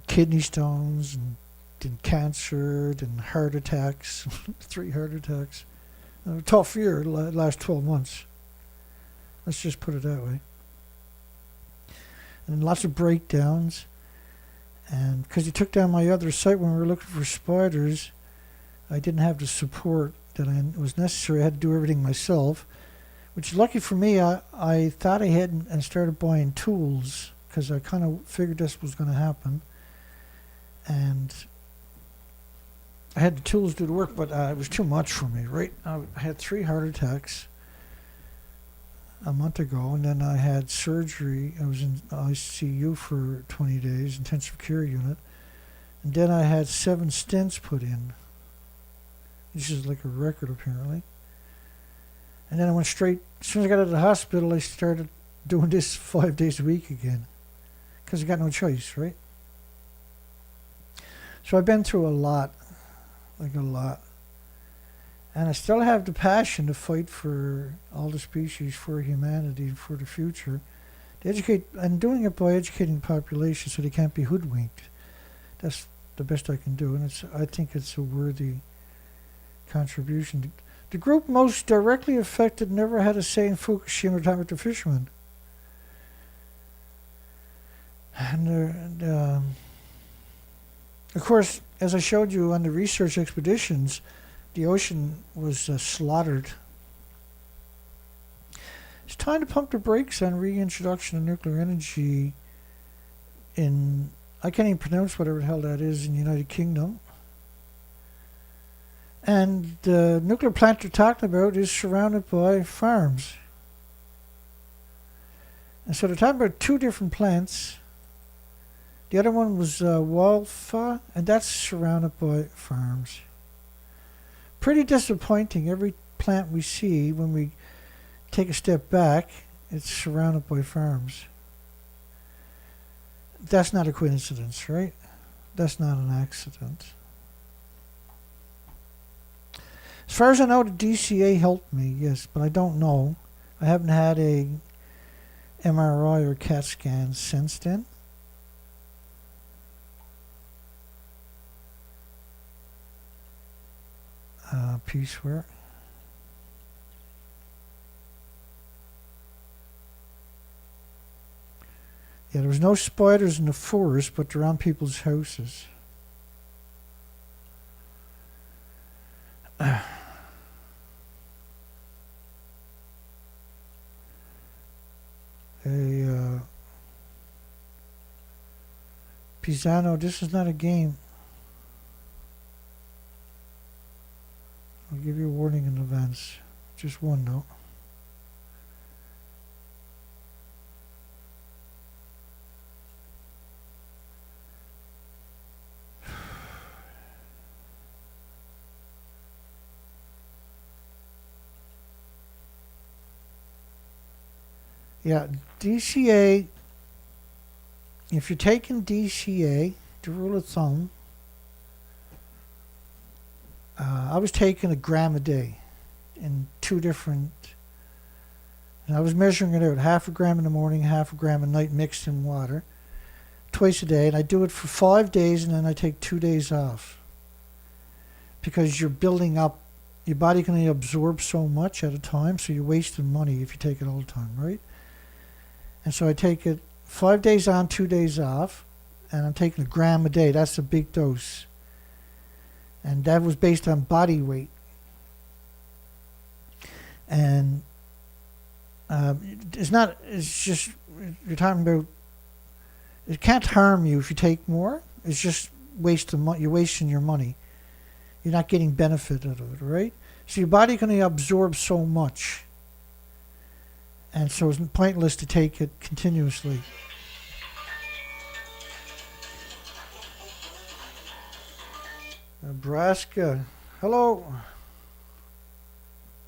kidney stones and then cancer, then heart attacks, 3 heart attacks. Tough year, last 12 months. Let's just put it that way. And lots of breakdowns. And because he took down my other site when we were looking for spiders, I didn't have the support that was necessary. I had to do everything myself, which is lucky for me. I thought I had and started buying tools because I kind of figured this was going to happen. And I had the tools to do the work, but it was too much for me, right? I had 3 heart attacks a month ago, and then I had surgery. I was in ICU for 20 days, intensive care unit. And then I had 7 stents put in. This is like a record, apparently. And then I went straight, as soon as I got out of the hospital, I started doing this 5 days a week again. Because I got no choice, right? So I've been through a lot. Like a lot. And I still have the passion to fight for all the species, for humanity, for the future. To educate, and doing it by educating the population so they can't be hoodwinked. That's the best I can do, and I think it's a worthy contribution. The group most directly affected never had a say in Fukushima time with the fishermen. And of course, as I showed you on the research expeditions, the ocean was slaughtered. It's time to pump the brakes on reintroduction of nuclear energy in, I can't even pronounce whatever the hell that is, in the United Kingdom. And the nuclear plant they're talking about is surrounded by farms. And so they're talking about 2 different plants. The other one was Walfa, and that's surrounded by farms. Pretty disappointing. Every plant we see, when we take a step back, it's surrounded by farms. That's not a coincidence, right? That's not an accident. As far as I know, the DCA helped me, yes, but I don't know. I haven't had a MRI or CAT scan since then. pieceware. Yeah, there was no spiders in the forest, but they're on people's houses. Pisano, this is not a game. I'll give you a warning in advance. Just one, though. Yeah, DCA, if you're taking DCA, the rule of thumb, I was taking a gram a day in two different, and I was measuring it out, half a gram in the morning, half a gram at night mixed in water, twice a day, and I do it for 5 days, and then I take 2 days off. Because you're building up, your body can only absorb so much at a time, so you're wasting money if you take it all the time, right? And so I take it 5 days on, 2 days off, and I'm taking a gram a day. That's a big dose. And that was based on body weight. And it's just, you're talking about, it can't harm you if you take more. It's just you're wasting your money. You're not getting benefit out of it, right? So your body can only absorb so much. And so it's pointless to take it continuously. Nebraska. Hello.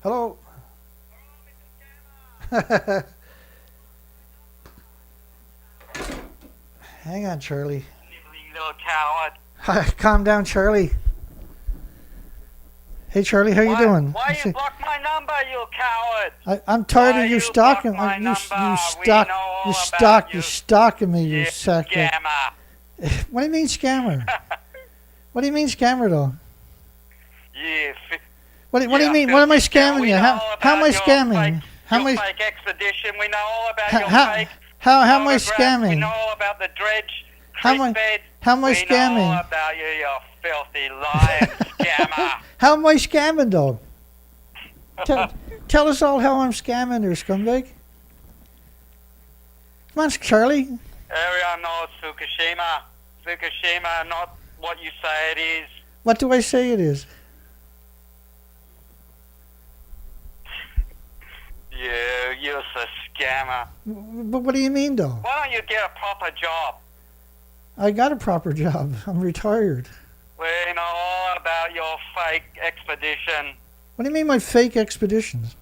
Hello. Hang on, Charlie. You little coward. Calm down, Charlie. Hey, Charlie, how you doing? Why you block my number, you coward? I'm tired Why of you you stalking. block my You number? stalking me, you sucker. Scammer. What do you mean scammer? What do you mean scammer, though? What do you mean? What am I scamming you? How am I scamming? How am I? Fake expedition. We know all about your fake. How am I photographs. We scamming? know all about the dredge. How am I We know scamming? all about you, you filthy lying scammer. How am I scamming, though? Tell us all how I'm scamming there, scumbag. Come on, Charlie. Everyone knows Fukushima. Fukushima, not what you say it is. What do I say it is? You're a scammer. But what do you mean, though? Why don't you get a proper job? I got a proper job. I'm retired. We know all about your fake expedition. What do you mean my fake expeditions?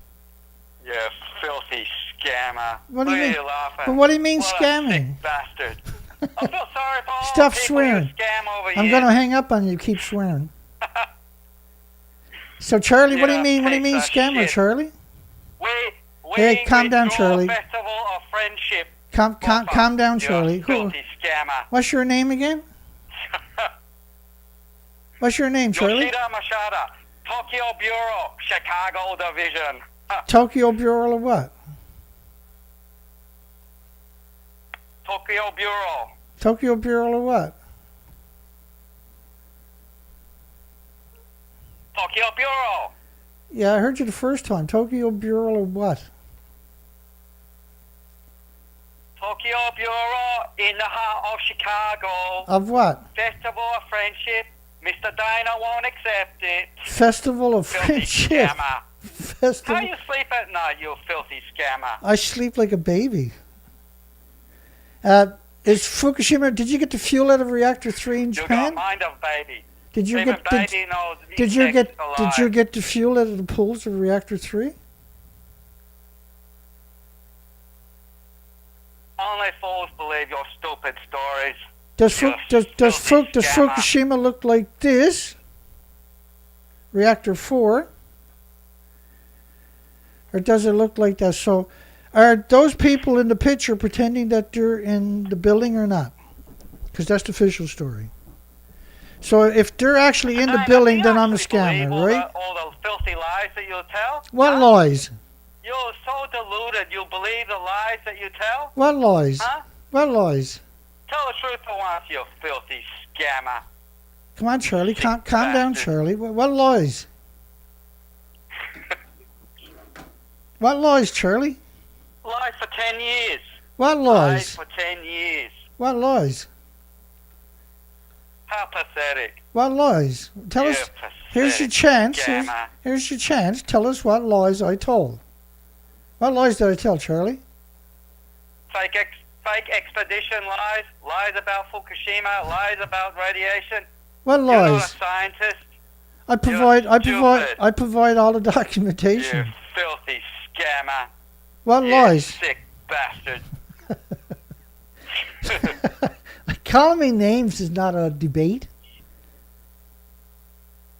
You filthy scammer. What do you Look mean? at laughing. But what do you mean What scamming? A sick bastard. I feel sorry for all Stop the people swearing. you scam over I'm here. going to hang up on you. Keep swearing. So, Charlie, what do you You mean? What do you piece mean of scammer, shit. Charlie? We Hey, calm down, withdraw Charlie. Festival of Friendship. Calm down, You Charlie. filthy scammer. What's your name again? What's your name, Charlie? Yoshida Mashada, Tokyo Bureau, Chicago Division. Tokyo Bureau of what? Tokyo Bureau. Tokyo Bureau of what? Tokyo Bureau. Yeah, I heard you the first time. Tokyo Bureau of what? Tokyo Bureau in the heart of Chicago. Of what? Festival of Friendship. Mr. Dana won't accept it. Festival of Filthy Friendship. scammer. How Festival. you sleep at night, you filthy scammer? I sleep like a baby. Is Fukushima? Did you get the fuel out of reactor 3 in You got Japan? mind of baby. Did you Even get? baby knows Did you get? insects alive. Did you get the fuel out of the pools of reactor 3? Only fools believe your stupid stories. Does You does filthy scammer. Fukushima look like this? Reactor 4? Or does it look like that? So, are those people in the picture pretending that they're in the building or not? Because that's the official story. So if they're actually in the building, then I'm a scammer, right? All the filthy lies that you'll tell? What Huh? lies? You're so deluded, you'll believe the lies that you tell? What lies? Huh? What lies? Tell the truth for once, you filthy scammer. Come on, Charlie. Calm down, bastard. Charlie. What lies? What lies, Charlie? Lies for 10 years. What Lies lies? for 10 years. What lies? How pathetic. What lies? Tell You us. Here's your pathetic chance. Scammer. Here's your chance. Tell us what lies I told. What lies did I tell, Charlie? Fake expedition lies. Lies about Fukushima. Lies about radiation. What You're not a lies? scientist. I provide all the You documentation. filthy scammer. What You lies? sick bastard. Calling me names is not a debate.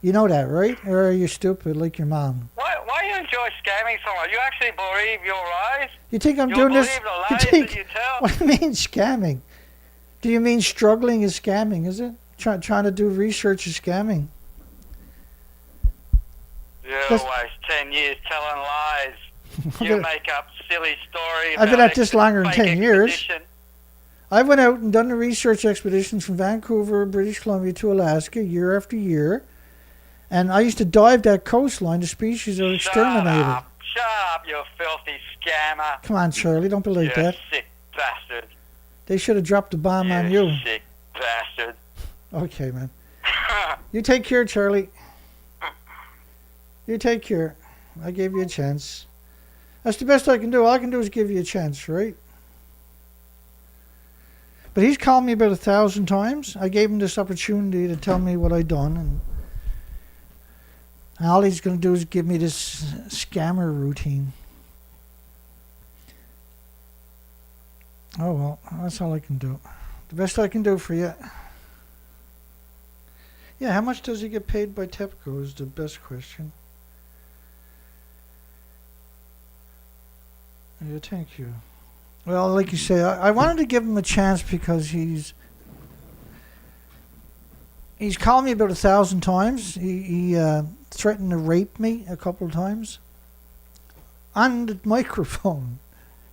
You know that, right? Or are you stupid like your mom? Why you enjoy scamming so much? You actually believe your lies? You think I'm You doing believe this? the You lies think? that you tell? What do you mean scamming? Do you mean struggling is scamming? Is it trying to do research is scamming? You Yes. waste 10 years telling lies. I've You been- make up silly stories. I've been at this longer than 10 years. Expedition. I went out and done the research expeditions from Vancouver, British Columbia to Alaska year after year. And I used to dive that coastline. The species are exterminated. Shut up, you filthy scammer. Come on, Charlie, don't be like You that. sick bastard. They should have dropped the bomb on you. Sick bastard. Okay, man. You take care, Charlie. You take care. I gave you a chance. That's the best I can do. All I can do is give you a chance, right? But he's called me about 1,000 times. I gave him this opportunity to tell me what I'd done, and all he's going to do is give me this scammer routine. Oh, well, that's all I can do. The best I can do for you. Yeah, how much does he get paid by TEPCO is the best question. Yeah, thank you. Well, like you say, I wanted to give him a chance because he's called me about 1,000 times. He threatened to rape me a couple of times on the microphone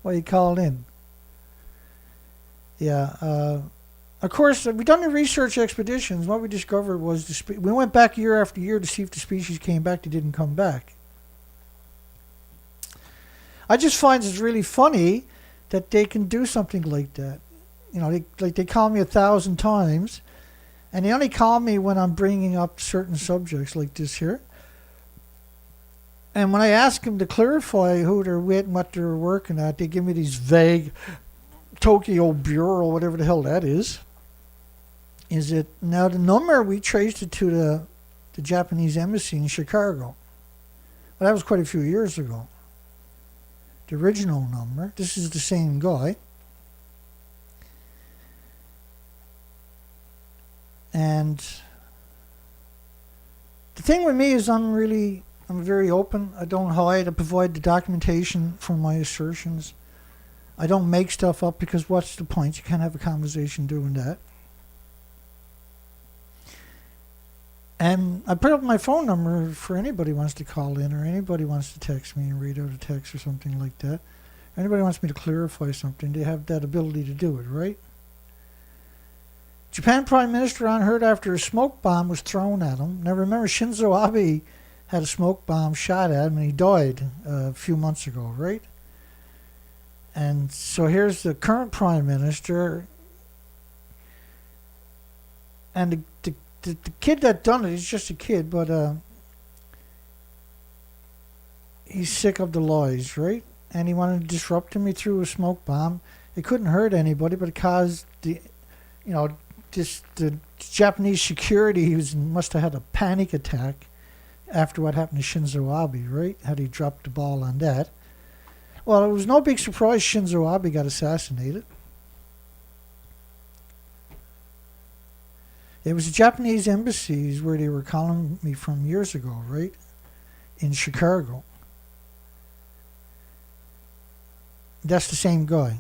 while he called in. Yeah. Of course, we done the research expeditions. What we discovered was we went back year after year to see if the species came back. They didn't come back. I just find it's really funny that they can do something like that. You know, they call me 1,000 times, and they only call me when I'm bringing up certain subjects like this here. And when I ask them to clarify who they're with and what they're working at, they give me these vague Tokyo Bureau, whatever the hell that is. Is it now the number we traced it to the Japanese embassy in Chicago? Well, that was quite a few years ago. The original number. This is the same guy. And the thing with me is I'm very open. I don't hide. I provide the documentation for my assertions. I don't make stuff up because what's the point? You can't have a conversation doing that. And I put up my phone number for anybody who wants to call in or anybody wants to text me and read out a text or something like that. Anybody wants me to clarify something, they have that ability to do it, right? Japan Prime Minister unheard after a smoke bomb was thrown at him. Now remember, Shinzo Abe had a smoke bomb shot at him and he died a few months ago, right? And so here's the current Prime Minister. And the kid that done it, he's just a kid, but he's sick of the lies, right? And he wanted to disrupt him. He threw a smoke bomb. It couldn't hurt anybody, but it caused the Japanese security must have had a panic attack after what happened to Shinzo Abe, right? Had he dropped the ball on that. Well, it was no big surprise Shinzo Abe got assassinated. It was the Japanese embassies where they were calling me from years ago, right? In Chicago. That's the same guy.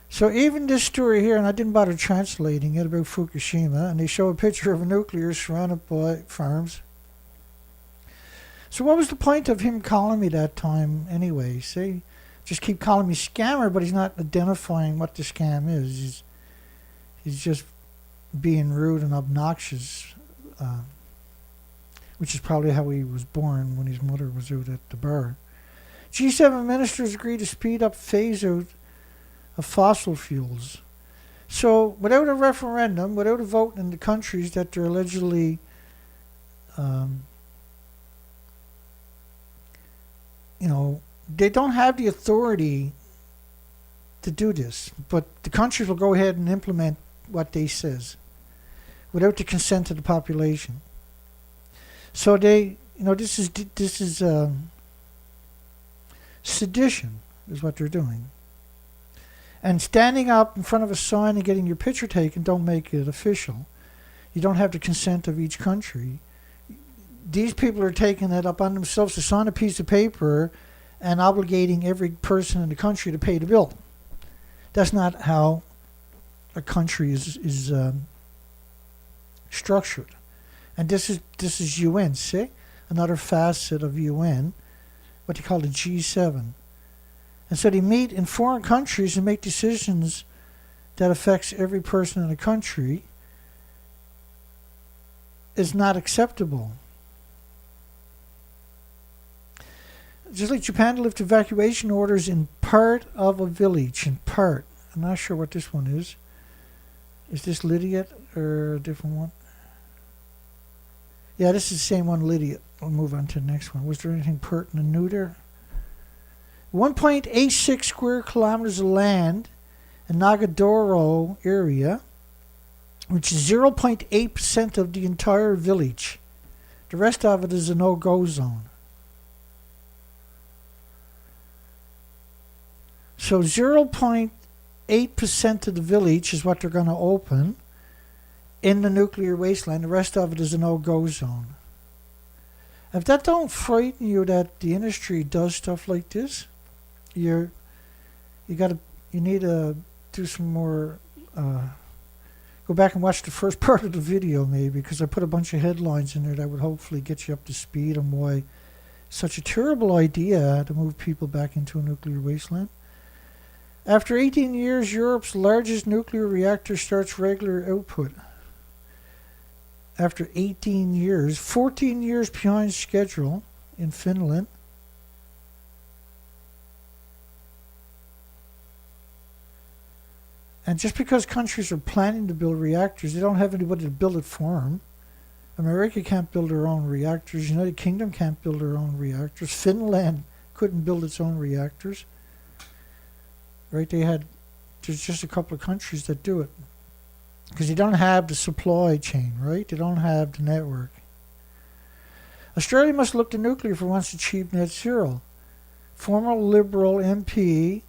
So even this story here, and I didn't bother translating it, about Fukushima, and they show a picture of a nuclear surrounded by farms. So what was the point of him calling me that time anyway? See? Just keep calling me scammer, but he's not identifying what the scam is. He's just being rude and obnoxious, which is probably how he was born when his mother was out at the bar. G7 ministers agreed to speed up phase out of fossil fuels. So without a referendum, without a vote in the countries that they're allegedly they don't have the authority to do this, but the countries will go ahead and implement what they says without the consent of the population. So this is sedition is what they're doing. And standing up in front of a sign and getting your picture taken don't make it official. You don't have the consent of each country. These people are taking it up on themselves to sign a piece of paper and obligating every person in the country to pay the bill. That's not how a country is structured. And this is UN, see? Another facet of UN, what they call the G7. And so they meet in foreign countries and make decisions that affects every person in the country is not acceptable. Just like Japan to lift evacuation orders in part of a village, in part. I'm not sure what this one is. Is this Lydiate or a different one? Yeah, this is the same one, Lydiate. We'll move on to the next one. Was there anything pertinent new there? 1.86 square kilometers of land in Nagadoro area, which is 0.8% of the entire village. The rest of it is a no-go zone. So 0.8% of the village is what they're going to open in the nuclear wasteland. The rest of it is a no-go zone. If that don't frighten you that the industry does stuff like this, you need to do some more. Go back and watch the first part of the video maybe, because I put a bunch of headlines in there that would hopefully get you up to speed on why such a terrible idea to move people back into a nuclear wasteland. After 18 years, Europe's largest nuclear reactor starts regular output. After 18 years, 14 years behind schedule in Finland. And just because countries are planning to build reactors, they don't have anybody to build it for them. America can't build their own reactors. United Kingdom can't build their own reactors. Finland couldn't build its own reactors. Right? There's just a couple of countries that do it. Because they don't have the supply chain, right? They don't have the network. Australia must look to nuclear if it wants to achieve net zero. Former Liberal MP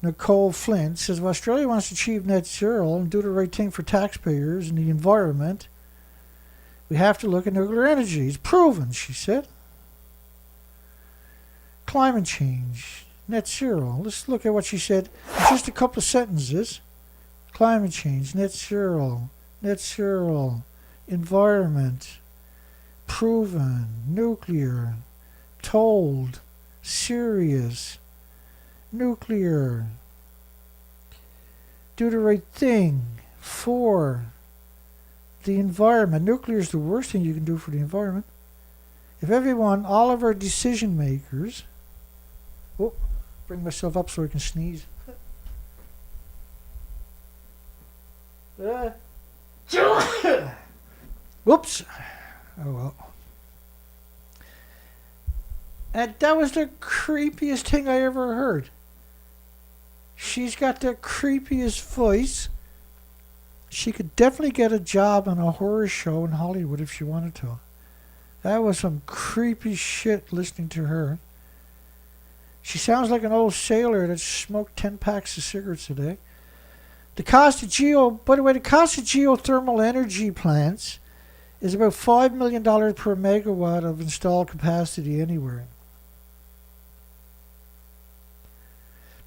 Nicole Flint says, well, Australia wants to achieve net zero and do the right thing for taxpayers and the environment. We have to look at nuclear energy. It's proven, she said. Climate change, net zero. Let's look at what she said in just a couple of sentences. Climate change, net zero, environment, proven, nuclear, told, serious, nuclear, do the right thing for the environment. Nuclear is the worst thing you can do for the environment. If everyone, all of our decision makers, bring myself up so I can sneeze. Whoops. Oh well. And that was the creepiest thing I ever heard. She's got the creepiest voice. She could definitely get a job on a horror show in Hollywood if she wanted to. That was some creepy shit listening to her. She sounds like an old sailor that smoked 10 packs of cigarettes a day. The cost of geothermal energy plants is about $5 million per megawatt of installed capacity anywhere.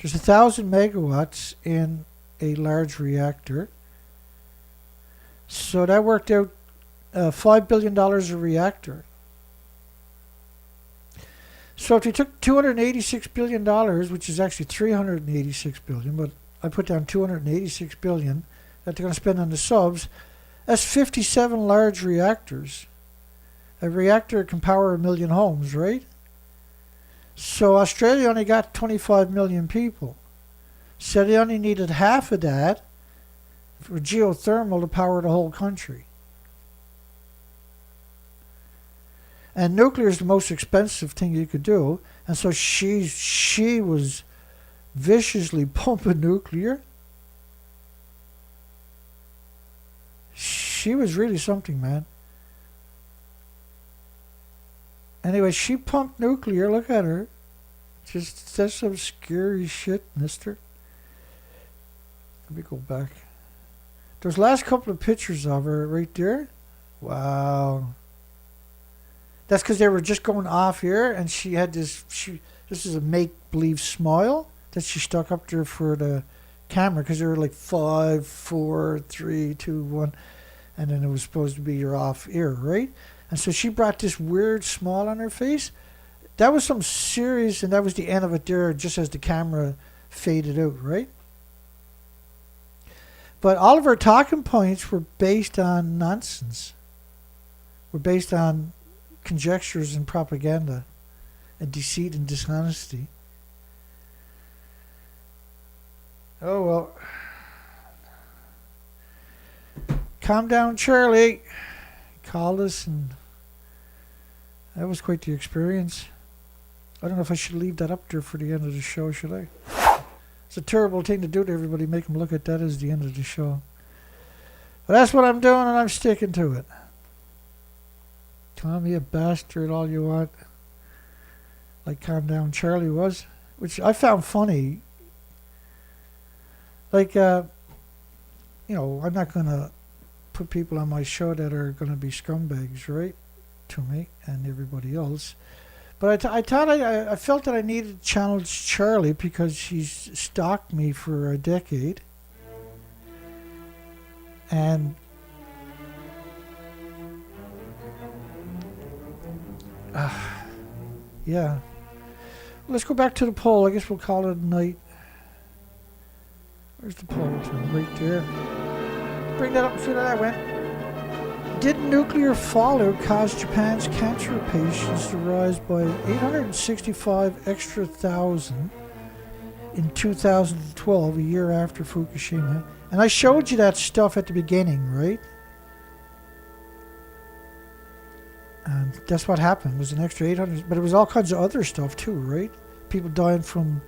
There's 1,000 megawatts in a large reactor. So that worked out $5 billion a reactor. So if you took $286 billion, which is actually $386 billion, but I put down $286 billion that they're going to spend on the subs, that's 57 large reactors. A reactor can power 1 million homes, right? So Australia only got 25 million people. So they only needed half of that for geothermal to power the whole country. And nuclear is the most expensive thing you could do. And so she was viciously pumping nuclear. She was really something, man. Anyway, she pumped nuclear. Look at her. That's some scary shit, mister. Let me go back. Those last couple of pictures of her right there. Wow. That's because they were just going off here, and she had this. This is a make-believe smile that she stuck up there for the camera, because they were like 5, 4, 3, 2, 1, and then it was supposed to be your off ear, right? And so she brought this weird smile on her face. That was some serious, and that was the end of it there, just as the camera faded out, right? But all of her talking points were based on nonsense. Were based on conjectures and propaganda and deceit and dishonesty. Oh well. Calm down, Charlie. He called us, and that was quite the experience. I don't know if I should leave that up there for the end of the show, should I? It's a terrible thing to do to everybody, make them look at that as the end of the show. But that's what I'm doing, and I'm sticking to it. Call me a bastard all you want. Like Calm Down Charlie was. Which I found funny. Like, I'm not going to put people on my show that are going to be scumbags, right? To me and everybody else. But I felt that I needed to challenge Charlie because she's stalked me for a decade. And yeah. Let's go back to the poll. I guess we'll call it a night. Where's the poll? Right there. Bring that up and see how that went. Did nuclear fallout cause Japan's cancer patients to rise by 865 extra thousand in 2012, a year after Fukushima? And I showed you that stuff at the beginning, right? And that's what happened. It was an extra 800, but it was all kinds of other stuff too, right? People dying from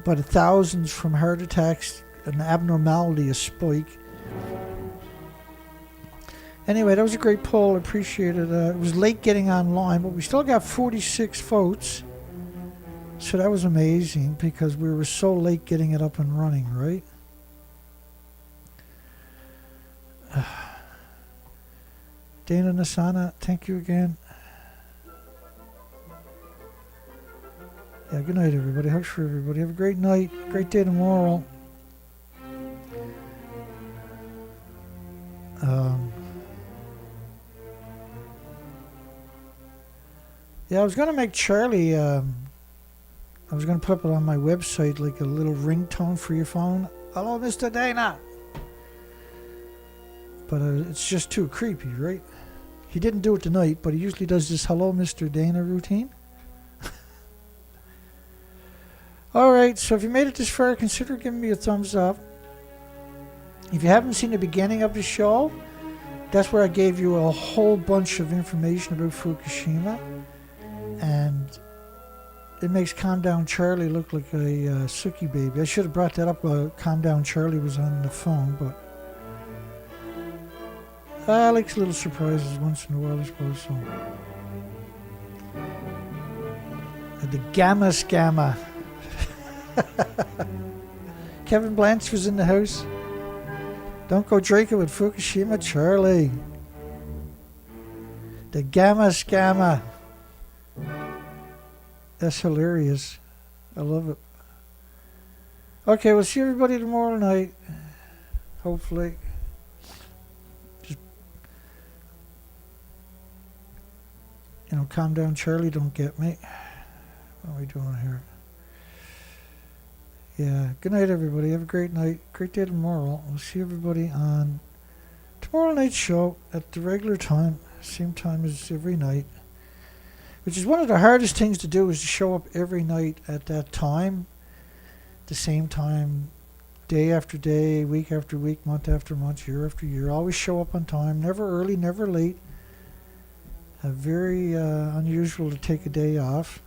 by the thousands from heart attacks, an abnormality, a spike. Anyway, that was a great poll. I appreciate it. It was late getting online, but we still got 46 votes. So that was amazing because we were so late getting it up and running, right? Dana Nasana, thank you again. Yeah, good night, everybody. Hugs for everybody. Have a great night. Great day tomorrow. Yeah, I was going to make Charlie, I was going to put up it on my website like a little ringtone for your phone. Hello, Mr. Dana. But it's just too creepy, right? He didn't do it tonight, but he usually does this Hello, Mr. Dana routine. Alright, so if you made it this far, consider giving me a thumbs up. If you haven't seen the beginning of the show, that's where I gave you a whole bunch of information about Fukushima. And it makes Calm Down Charlie look like a Suki baby. I should have brought that up while Calm Down Charlie was on the phone, but I like little surprises once in a while, I suppose. So. The Gamma Scammer. Kevin Blanche was in the house. Don't go drinking with Fukushima Charlie. The Gamma Scammer. That's hilarious. I love it. Okay, we'll see everybody tomorrow night. Hopefully. Just, calm down, Charlie. Don't get me. What are we doing here? Yeah. Good night, everybody. Have a great night. Great day tomorrow. We'll see everybody on tomorrow night's show at the regular time, same time as every night. Which is one of the hardest things to do, is to show up every night at that time, the same time, day after day, week after week, month after month, year after year. Always show up on time, never early, never late. Very unusual to take a day off.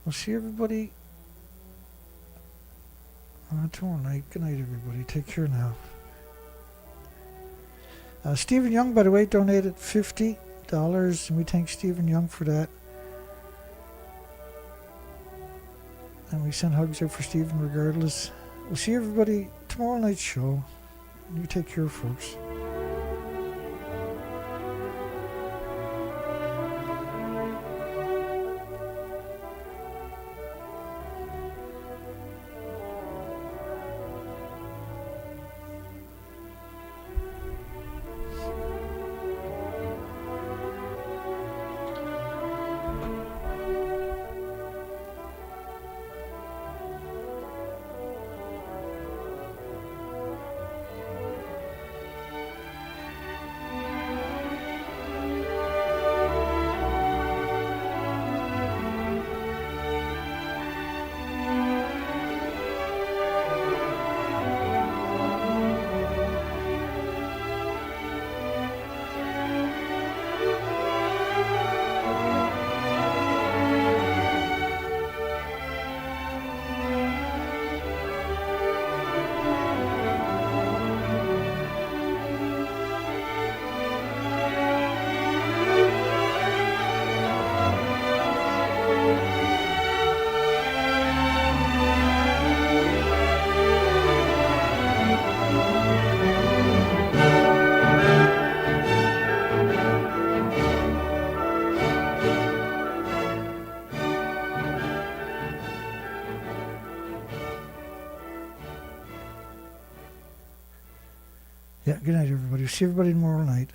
We'll see everybody tomorrow night. Good night, everybody. Take care now. Stephen Young, by the way, donated $50, and we thank Stephen Young for that. And we send hugs out for Stephen regardless. We'll see everybody tomorrow night's show. You take care, folks. Yeah, good night, everybody. See everybody tomorrow night.